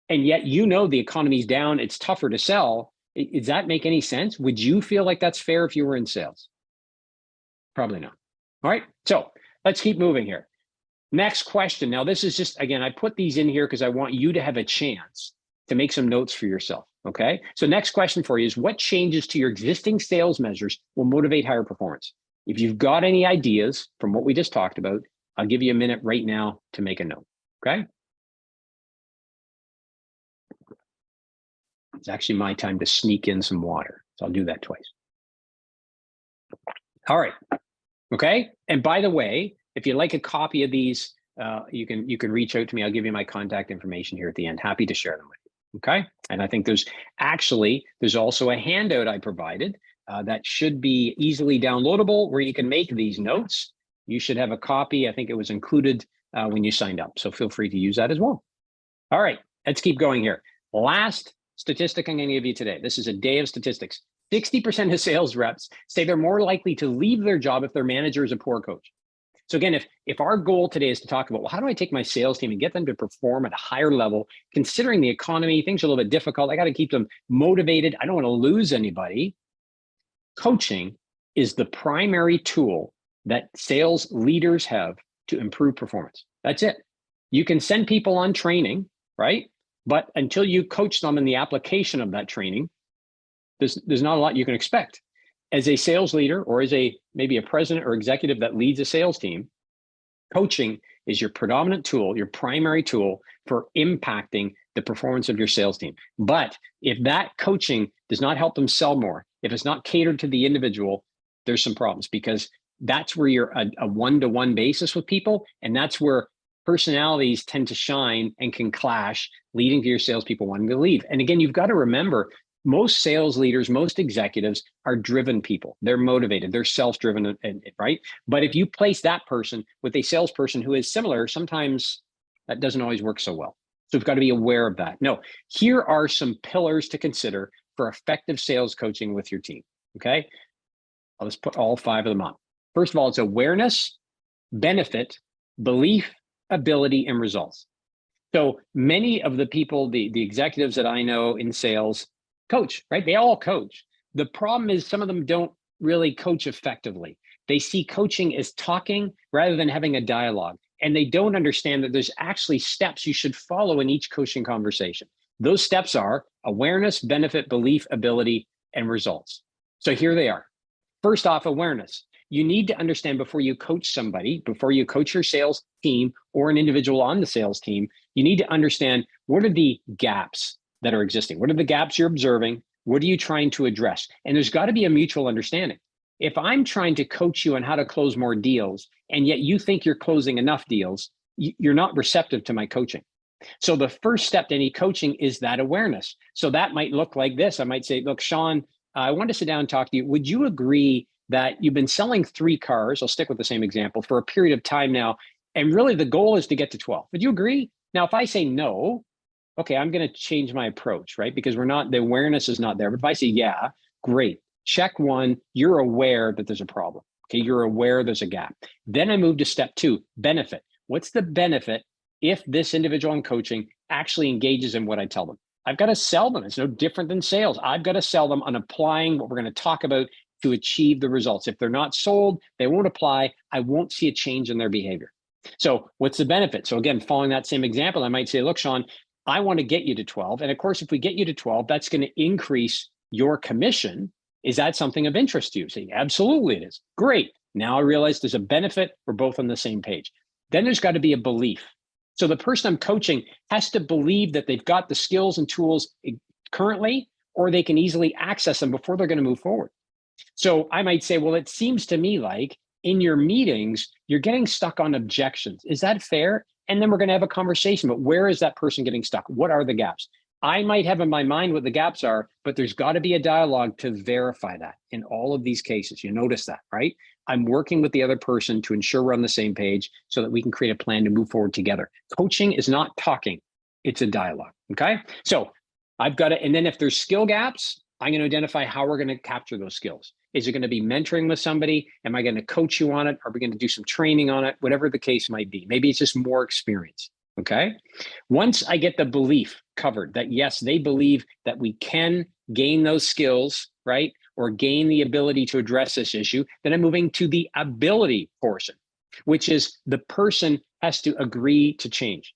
and yet you know the economy's down, it's tougher to sell, does that make any sense? Would you feel like that's fair if you were in sales? Probably not. All right, so let's keep moving here. Next question. Now, this is just, again, I put these in here because I want you to have a chance to make some notes for yourself, okay? So next question for you is, what changes to your existing sales measures will motivate higher performance? If you've got any ideas from what we just talked about, I'll give you a minute right now to make a note, okay? It's actually my time to sneak in some water, so I'll do that twice. All right, okay? And by the way, if you'd like a copy of these, you can reach out to me. I'll give you my contact information here at the end. Happy to share them with you, okay? And I think there's also a handout I provided that should be easily downloadable where you can make these notes. You should have a copy. I think it was included when you signed up, so feel free to use that as well. All right, let's keep going here. Last statistic I'm going to give you today. This is a day of statistics. 60% of sales reps say they're more likely to leave their job if their manager is a poor coach. So again, if our goal today is to talk about, well, how do I take my sales team and get them to perform at a higher level, considering the economy, things are a little bit difficult, I got to keep them motivated, I don't want to lose anybody. Coaching is the primary tool that sales leaders have to improve performance. That's it. You can send people on training, right? But until you coach them in the application of that training, there's not a lot you can expect. As a sales leader or as maybe a president or executive that leads a sales team, coaching is your predominant tool, your primary tool for impacting the performance of your sales team. But if that coaching does not help them sell more, if it's not catered to the individual, there's some problems, because that's where you're a one-to-one basis with people, and that's where personalities tend to shine and can clash, leading to your salespeople wanting to leave. And again, you've got to remember, most sales leaders, most executives are driven people. They're motivated, they're self-driven, right? But if you place that person with a salesperson who is similar, sometimes that doesn't always work so well. So we've got to be aware of that. No, here are some pillars to consider for effective sales coaching with your team, okay? I'll just put all 5 of them up. First of all, it's awareness, benefit, belief, ability, and results. So many of the people, the executives that I know in sales coach, right? They all coach. The problem is some of them don't really coach effectively. They see coaching as talking rather than having a dialogue. And they don't understand that there's actually steps you should follow in each coaching conversation. Those steps are awareness, benefit, belief, ability, and results. So here they are. First off, awareness. You need to understand before you coach somebody, before you coach your sales team or an individual on the sales team, you need to understand what are the gaps that are existing. What are the gaps you're observing? What are you trying to address? And there's got to be a mutual understanding. If I'm trying to coach you on how to close more deals, and yet you think you're closing enough deals, you're not receptive to my coaching. So the first step to any coaching is that awareness. So that might look like this. I might say, look, Shawn, I want to sit down and talk to you. Would you agree that you've been selling 3 cars? I'll stick with the same example for a period of time now. And really the goal is to get to 12. Would you agree? Now, if I say no, okay, I'm going to change my approach, right? Because the awareness is not there. But if I say, yeah, great. Check 1, you're aware that there's a problem. Okay, you're aware there's a gap. Then I move to step 2, benefit. What's the benefit if this individual I'm coaching actually engages in what I tell them? I've got to sell them. It's no different than sales. I've got to sell them on applying what we're going to talk about to achieve the results. If they're not sold, they won't apply. I won't see a change in their behavior. So what's the benefit? So again, following that same example, I might say, look, Shawn, I want to get you to 12. And of course, if we get you to 12, that's going to increase your commission Is that something of interest to you? Say, absolutely it is. Great. Now I realize there's a benefit. We're both on the same page. Then there's got to be a belief. So the person I'm coaching has to believe that they've got the skills and tools currently, or they can easily access them before they're going to move forward. So I might say, well, it seems to me like in your meetings, you're getting stuck on objections. Is that fair? And then we're going to have a conversation, but where is that person getting stuck? What are the gaps? I might have in my mind what the gaps are, but there's got to be a dialogue to verify that in all of these cases. You notice that, right? I'm working with the other person to ensure we're on the same page so that we can create a plan to move forward together. Coaching is not talking, it's a dialogue, okay? So I've got to, and then if there's skill gaps, I'm going to identify how we're going to capture those skills. Is it going to be mentoring with somebody? Am I going to coach you on it? Are we going to do some training on it? Whatever the case might be. Maybe it's just more experience, okay? Once I get the belief covered that yes, they believe that we can gain those skills, right? Or gain the ability to address this issue, then I'm moving to the ability portion, which is the person has to agree to change.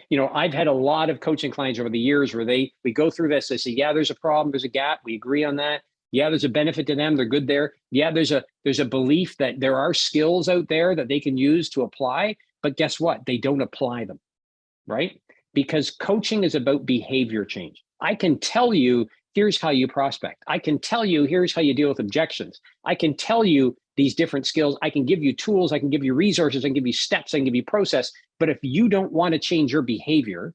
You know, I've had a lot of coaching clients over the years where we go through this, they say, yeah, there's a problem, there's a gap, we agree on that. Yeah, there's a benefit to them, they're good there. Yeah, there's a belief that there are skills out there that they can use to apply, but guess what? They don't apply them, right? Because coaching is about behavior change. I can tell you, here's how you prospect. I can tell you, here's how you deal with objections. I can tell you these different skills. I can give you tools. I can give you resources. I can give you steps. I can give you process. But if you don't want to change your behavior,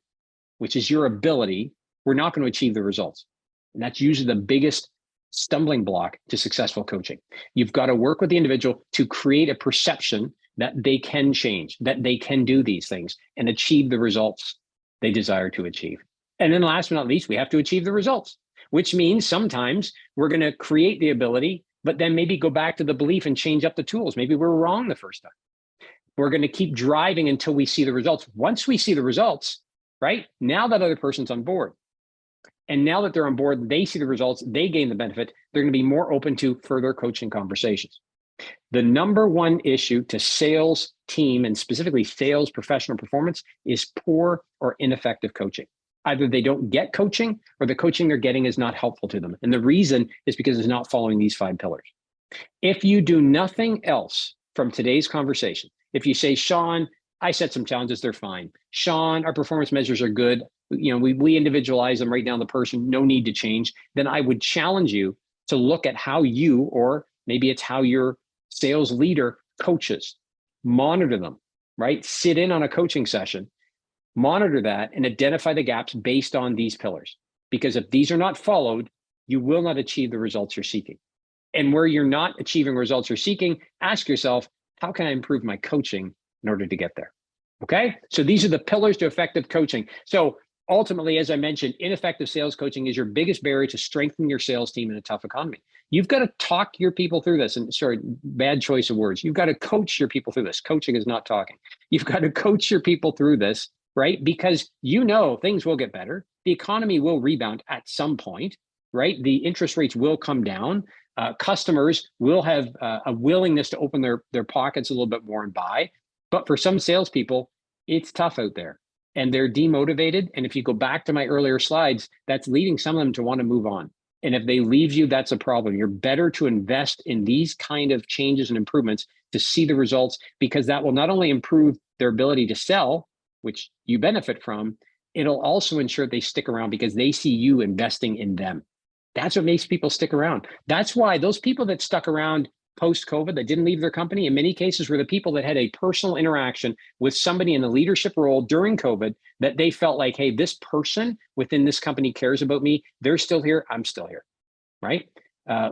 which is your ability, we're not going to achieve the results. And that's usually the biggest stumbling block to successful coaching. You've got to work with the individual to create a perception that they can change, that they can do these things and achieve the results they desire to achieve. And then last but not least, we have to achieve the results, which means sometimes we're going to create the ability, but then maybe go back to the belief and change up the tools. Maybe we're wrong the first time. We're going to keep driving until we see the results. Once we see the results, right, now that other person's on board. And now that they're on board, they see the results, they gain the benefit, they're going to be more open to further coaching conversations. The number one issue to sales team and specifically sales professional performance is poor or ineffective coaching. Either they don't get coaching or the coaching they're getting is not helpful to them. And the reason is because it's not following these 5 pillars. If you do nothing else from today's conversation, if you say, Shawn, I set some challenges, they're fine. Shawn, our performance measures are good. You know, we individualize them right down the person, no need to change. Then I would challenge you to look at how you, or maybe it's how your sales leader coaches, monitor them, right? Sit in on a coaching session, monitor that and identify the gaps based on these pillars. Because if these are not followed, you will not achieve the results you're seeking. And where you're not achieving results you're seeking, ask yourself, how can I improve my coaching in order to get there? Okay, so these are the pillars to effective coaching. So ultimately, as I mentioned, ineffective sales coaching is your biggest barrier to strengthening your sales team in a tough economy. You've got to talk your people through this. And sorry, bad choice of words. You've got to coach your people through this. Coaching is not talking. You've got to coach your people through this, right? Because you know things will get better. The economy will rebound at some point, right? The interest rates will come down. Customers will have a willingness to open their pockets a little bit more and buy. But for some salespeople, it's tough out there and they're demotivated. And if you go back to my earlier slides, that's leading some of them to want to move on. And if they leave you, that's a problem. You're better to invest in these kind of changes and improvements to see the results, because that will not only improve their ability to sell, which you benefit from, it'll also ensure they stick around because they see you investing in them. That's what makes people stick around. That's why those people that stuck around post-COVID that didn't leave their company, in many cases were the people that had a personal interaction with somebody in a leadership role during COVID that they felt like, hey, this person within this company cares about me. They're still here. I'm still here, right?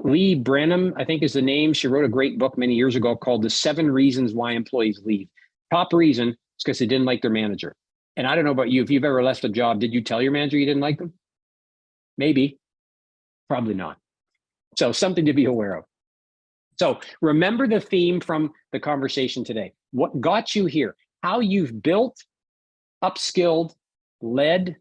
Lee Branham, I think is the name. She wrote a great book many years ago called The 7 Reasons Why Employees Leave. Top reason is because they didn't like their manager. And I don't know about you, if you've ever left a job, did you tell your manager you didn't like them? Maybe, probably not. So something to be aware of. So remember the theme from the conversation today. What got you here, how you've built, upskilled, led,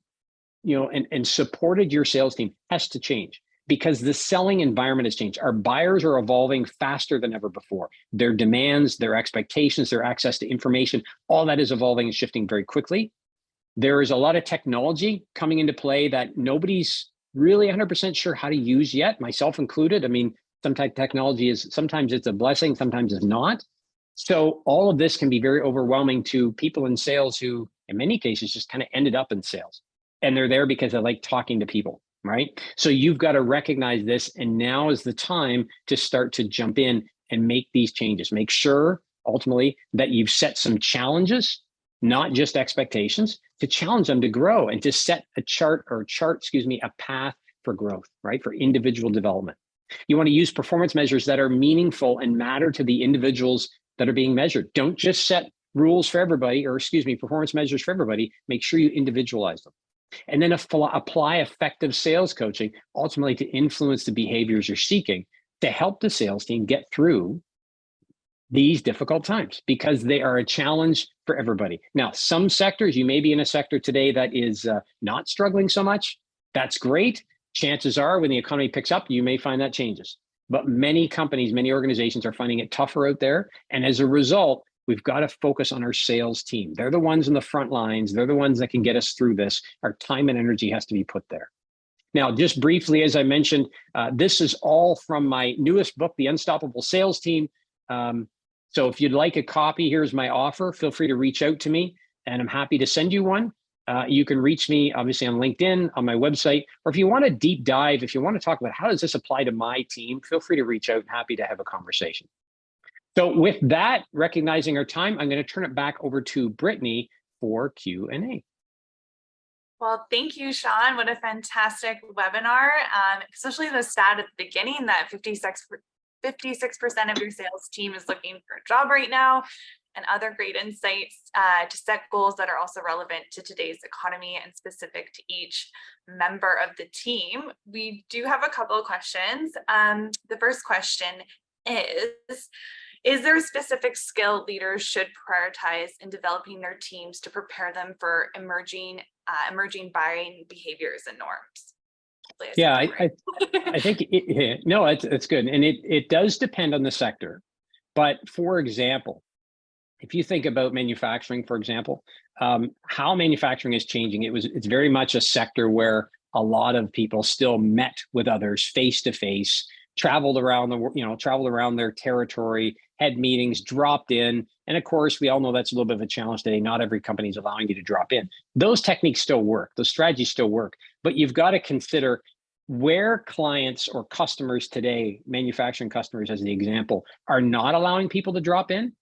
and supported your sales team has to change because the selling environment has changed. Our buyers are evolving faster than ever before. Their demands, their expectations, their access to information, all that is evolving and shifting very quickly. There is a lot of technology coming into play that nobody's really 100% sure how to use yet, myself included. I mean, Sometimes technology is, sometimes it's a blessing, sometimes it's not. So all of this can be very overwhelming to people in sales who, in many cases, just kind of ended up in sales. And they're there because they like talking to people, right? So you've got to recognize this. And now is the time to start to jump in and make these changes. Make sure, ultimately, that you've set some challenges, not just expectations, to challenge them to grow and to set a path for growth, right? For individual development. You want to use performance measures that are meaningful and matter to the individuals that are being measured. Don't just set rules for everybody, or performance measures for everybody. Make sure you individualize them. And then apply effective sales coaching, ultimately to influence the behaviors you're seeking to help the sales team get through these difficult times, because they are a challenge for everybody. Now, some sectors, you may be in a sector today that is not struggling so much. That's great. Chances are when the economy picks up, you may find that changes. But many companies, many organizations are finding it tougher out there. And as a result, we've got to focus on our sales team. They're the ones in the front lines. They're the ones that can get us through this. Our time and energy has to be put there. Now, just briefly, as I mentioned, this is all from my newest book, The Unstoppable Sales Team. So if you'd like a copy, here's my offer. Feel free to reach out to me, and I'm happy to send you one. You can reach me, obviously, on LinkedIn, on my website, or if you want a deep dive, if you want to talk about how does this apply to my team, feel free to reach out. I'm happy to have a conversation. So with that, recognizing our time, I'm going to turn it back over to Brittany for Q&A. Well, thank you, Shawn. What a fantastic webinar, especially the stat at the beginning that 56% of your sales team is looking for a job right now, and other great insights to set goals that are also relevant to today's economy and specific to each member of the team. We do have a couple of questions. The first question is there a specific skill leaders should prioritize in developing their teams to prepare them for emerging buying behaviors and norms? Yeah, I think it's good. And it does depend on the sector. But for example, if you think about manufacturing, for example, how manufacturing is changing, it's very much a sector where a lot of people still met with others face to face, traveled around their territory, had meetings, dropped in. And of course, we all know that's a little bit of a challenge today. Not every company is allowing you to drop in. Those techniques still work. Those strategies still work. But you've got to consider where clients or customers today, manufacturing customers as the example, are not allowing people to drop in.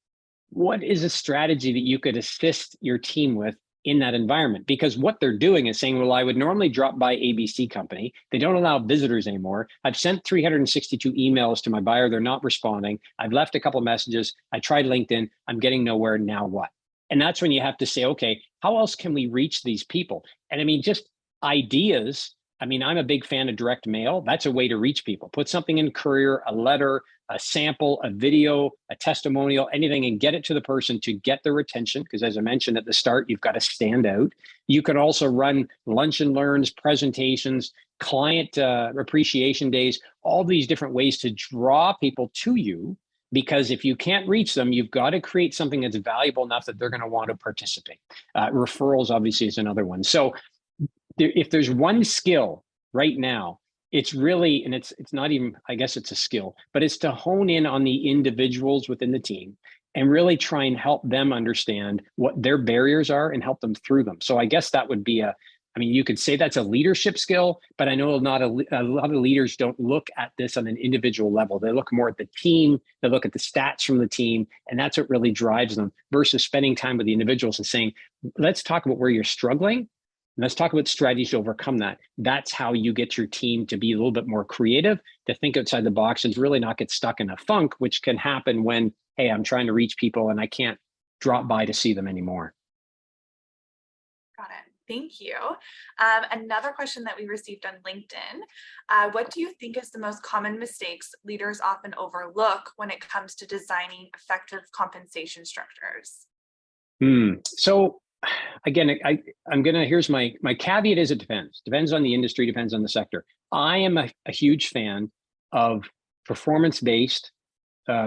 What is a strategy that you could assist your team with in that environment? Because what they're doing is saying, well, I would normally drop by ABC company. They don't allow visitors anymore. I've sent 362 emails to my buyer. They're not responding. I've left a couple of messages. I tried LinkedIn. I'm getting nowhere. Now what? And that's when you have to say, okay, how else can we reach these people? And I mean, just ideas. I mean, I'm a big fan of direct mail. That's a way to reach people. Put something in courier, a letter, a sample, a video, a testimonial, anything, and get it to the person to get their attention. Because as I mentioned at the start, you've got to stand out. You can also run lunch and learns, presentations, client appreciation days, all these different ways to draw people to you. Because if you can't reach them, you've got to create something that's valuable enough that they're going to want to participate. Referrals, obviously, is another one. So if there's one skill right now, it's really, and it's not even, I guess it's a skill, but it's to hone in on the individuals within the team and really try and help them understand what their barriers are and help them through them. So I guess that would be you could say that's a leadership skill, but I know a lot of leaders don't look at this on an individual level. They look more at the team, they look at the stats from the team, and that's what really drives them versus spending time with the individuals and saying, let's talk about where you're struggling. Let's talk about strategies to overcome that. That's how you get your team to be a little bit more creative, to think outside the box and really not get stuck in a funk, which can happen when, hey, I'm trying to reach people and I can't drop by to see them anymore. Got it. Thank you. Another question that we received on LinkedIn, what do you think is the most common mistakes leaders often overlook when it comes to designing effective compensation structures? So again, here's my caveat is it depends on the industry, depends on the sector. I am a huge fan of performance-based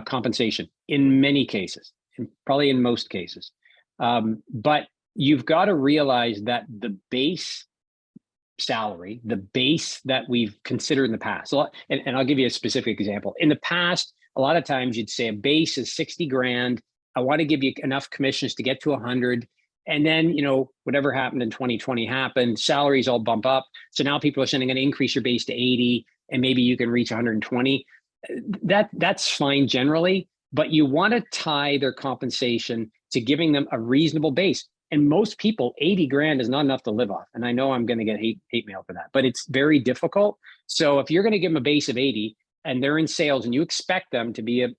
compensation in many cases, and probably in most cases. But you've got to realize that the base salary, the base that we've considered in the past. So, and I'll give you a specific example. In the past, a lot of times you'd say a base is 60 grand. I want to give you enough commissions to get to 100. And then, whatever happened in 2020 happened, salaries all bump up. So now people are saying, I'm going to increase your base to 80 and maybe you can reach 120. That's fine generally, but you want to tie their compensation to giving them a reasonable base. And most people, 80 grand is not enough to live off. And I know I'm going to get hate mail for that, but it's very difficult. So if you're going to give them a base of 80 and they're in sales and you expect them to be a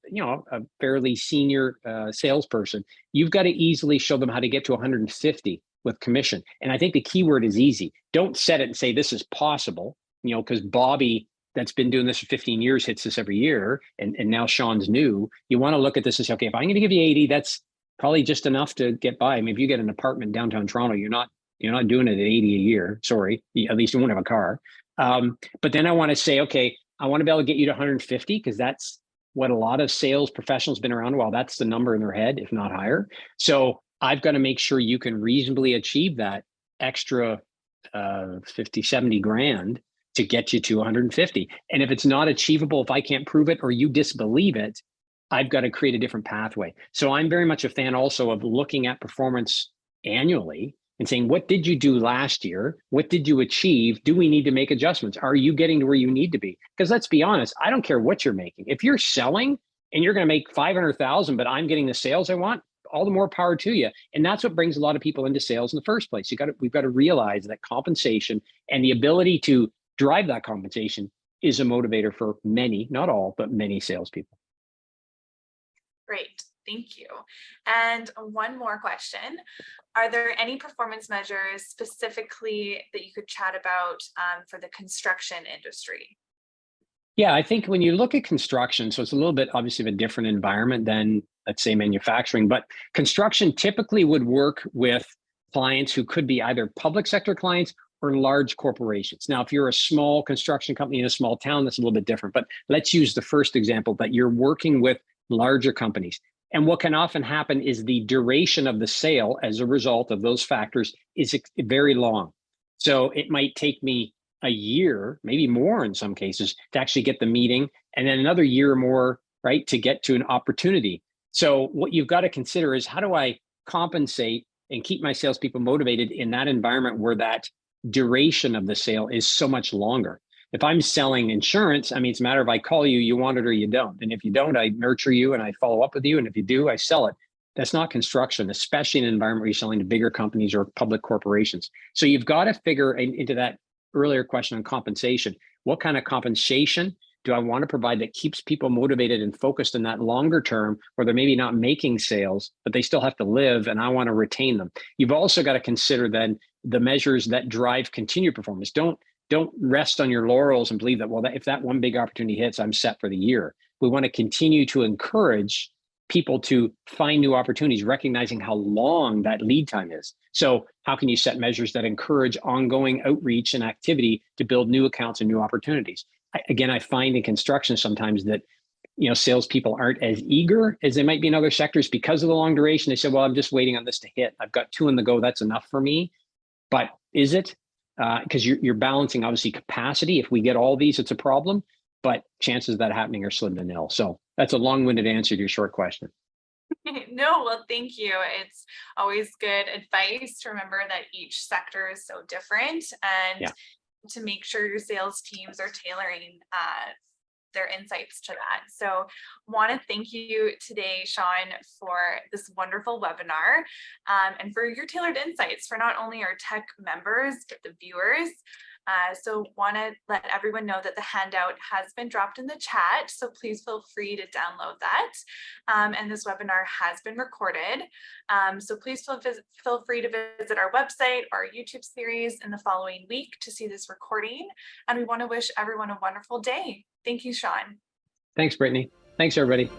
fairly senior salesperson, you've got to easily show them how to get to 150 with commission. And I think the key word is easy. Don't set it and say this is possible, because Bobby, that's been doing this for 15 years, hits this every year. And now Shawn's new. You want to look at this and say, okay, if I'm going to give you 80, that's probably just enough to get by. I mean, if you get an apartment downtown Toronto, you're not doing it at 80 a year. Sorry, at least you won't have a car. But then I want to say, okay, I want to be able to get you to 150 because that's what a lot of sales professionals have been around a while. That's the number in their head, if not higher. So I've got to make sure you can reasonably achieve that extra 50, 70 grand to get you to 150. And if it's not achievable, if I can't prove it or you disbelieve it, I've got to create a different pathway. So I'm very much a fan also of looking at performance annually and saying, what did you do last year? What did you achieve? Do we need to make adjustments? Are you getting to where you need to be? Because let's be honest, I don't care what you're making. If you're selling and you're going to make 500,000, but I'm getting the sales I want, all the more power to you. And that's what brings a lot of people into sales in the first place. We've got to realize that compensation and the ability to drive that compensation is a motivator for many, not all, but many salespeople. Great, thank you. And one more question. Are there any performance measures specifically that you could chat about for the construction industry? Yeah, I think when you look at construction, so it's a little bit obviously of a different environment than, let's say, manufacturing, but construction typically would work with clients who could be either public sector clients or large corporations. Now, if you're a small construction company in a small town, that's a little bit different, but let's use the first example that you're working with larger companies. And what can often happen is the duration of the sale as a result of those factors is very long. So it might take me a year, maybe more in some cases, to actually get the meeting, and then another year or more, right, to get to an opportunity. So what you've got to consider is, how do I compensate and keep my salespeople motivated in that environment where that duration of the sale is so much longer? If I'm selling insurance, I mean, it's a matter of I call you, you want it or you don't. And if you don't, I nurture you and I follow up with you. And if you do, I sell it. That's not construction, especially in an environment where you're selling to bigger companies or public corporations. So you've got to figure into that earlier question on compensation. What kind of compensation do I want to provide that keeps people motivated and focused in that longer term, where they're maybe not making sales, but they still have to live, and I want to retain them? You've also got to consider then the measures that drive continued performance. Don't rest on your laurels and believe that, well, if that one big opportunity hits, I'm set for the year. We want to continue to encourage people to find new opportunities, recognizing how long that lead time is. So how can you set measures that encourage ongoing outreach and activity to build new accounts and new opportunities? I find in construction sometimes that salespeople aren't as eager as they might be in other sectors because of the long duration. They say, well, I'm just waiting on this to hit. I've got 2 on the go. That's enough for me. But is it? Because you're balancing, obviously, capacity. If we get all these, it's a problem, but chances of that happening are slim to nil. So that's a long-winded answer to your short question. No, well, thank you. It's always good advice to remember that each sector is so different, and to make sure your sales teams are tailoring their insights to that. So want to thank you today, Shawn, for this wonderful webinar, and for your tailored insights for not only our TEC members, but the viewers. So want to let everyone know that the handout has been dropped in the chat, so please feel free to download that. And this webinar has been recorded. So please feel free to visit our website or our YouTube series in the following week to see this recording. And we want to wish everyone a wonderful day. Thank you, Shawn. Thanks, Brittany. Thanks, everybody.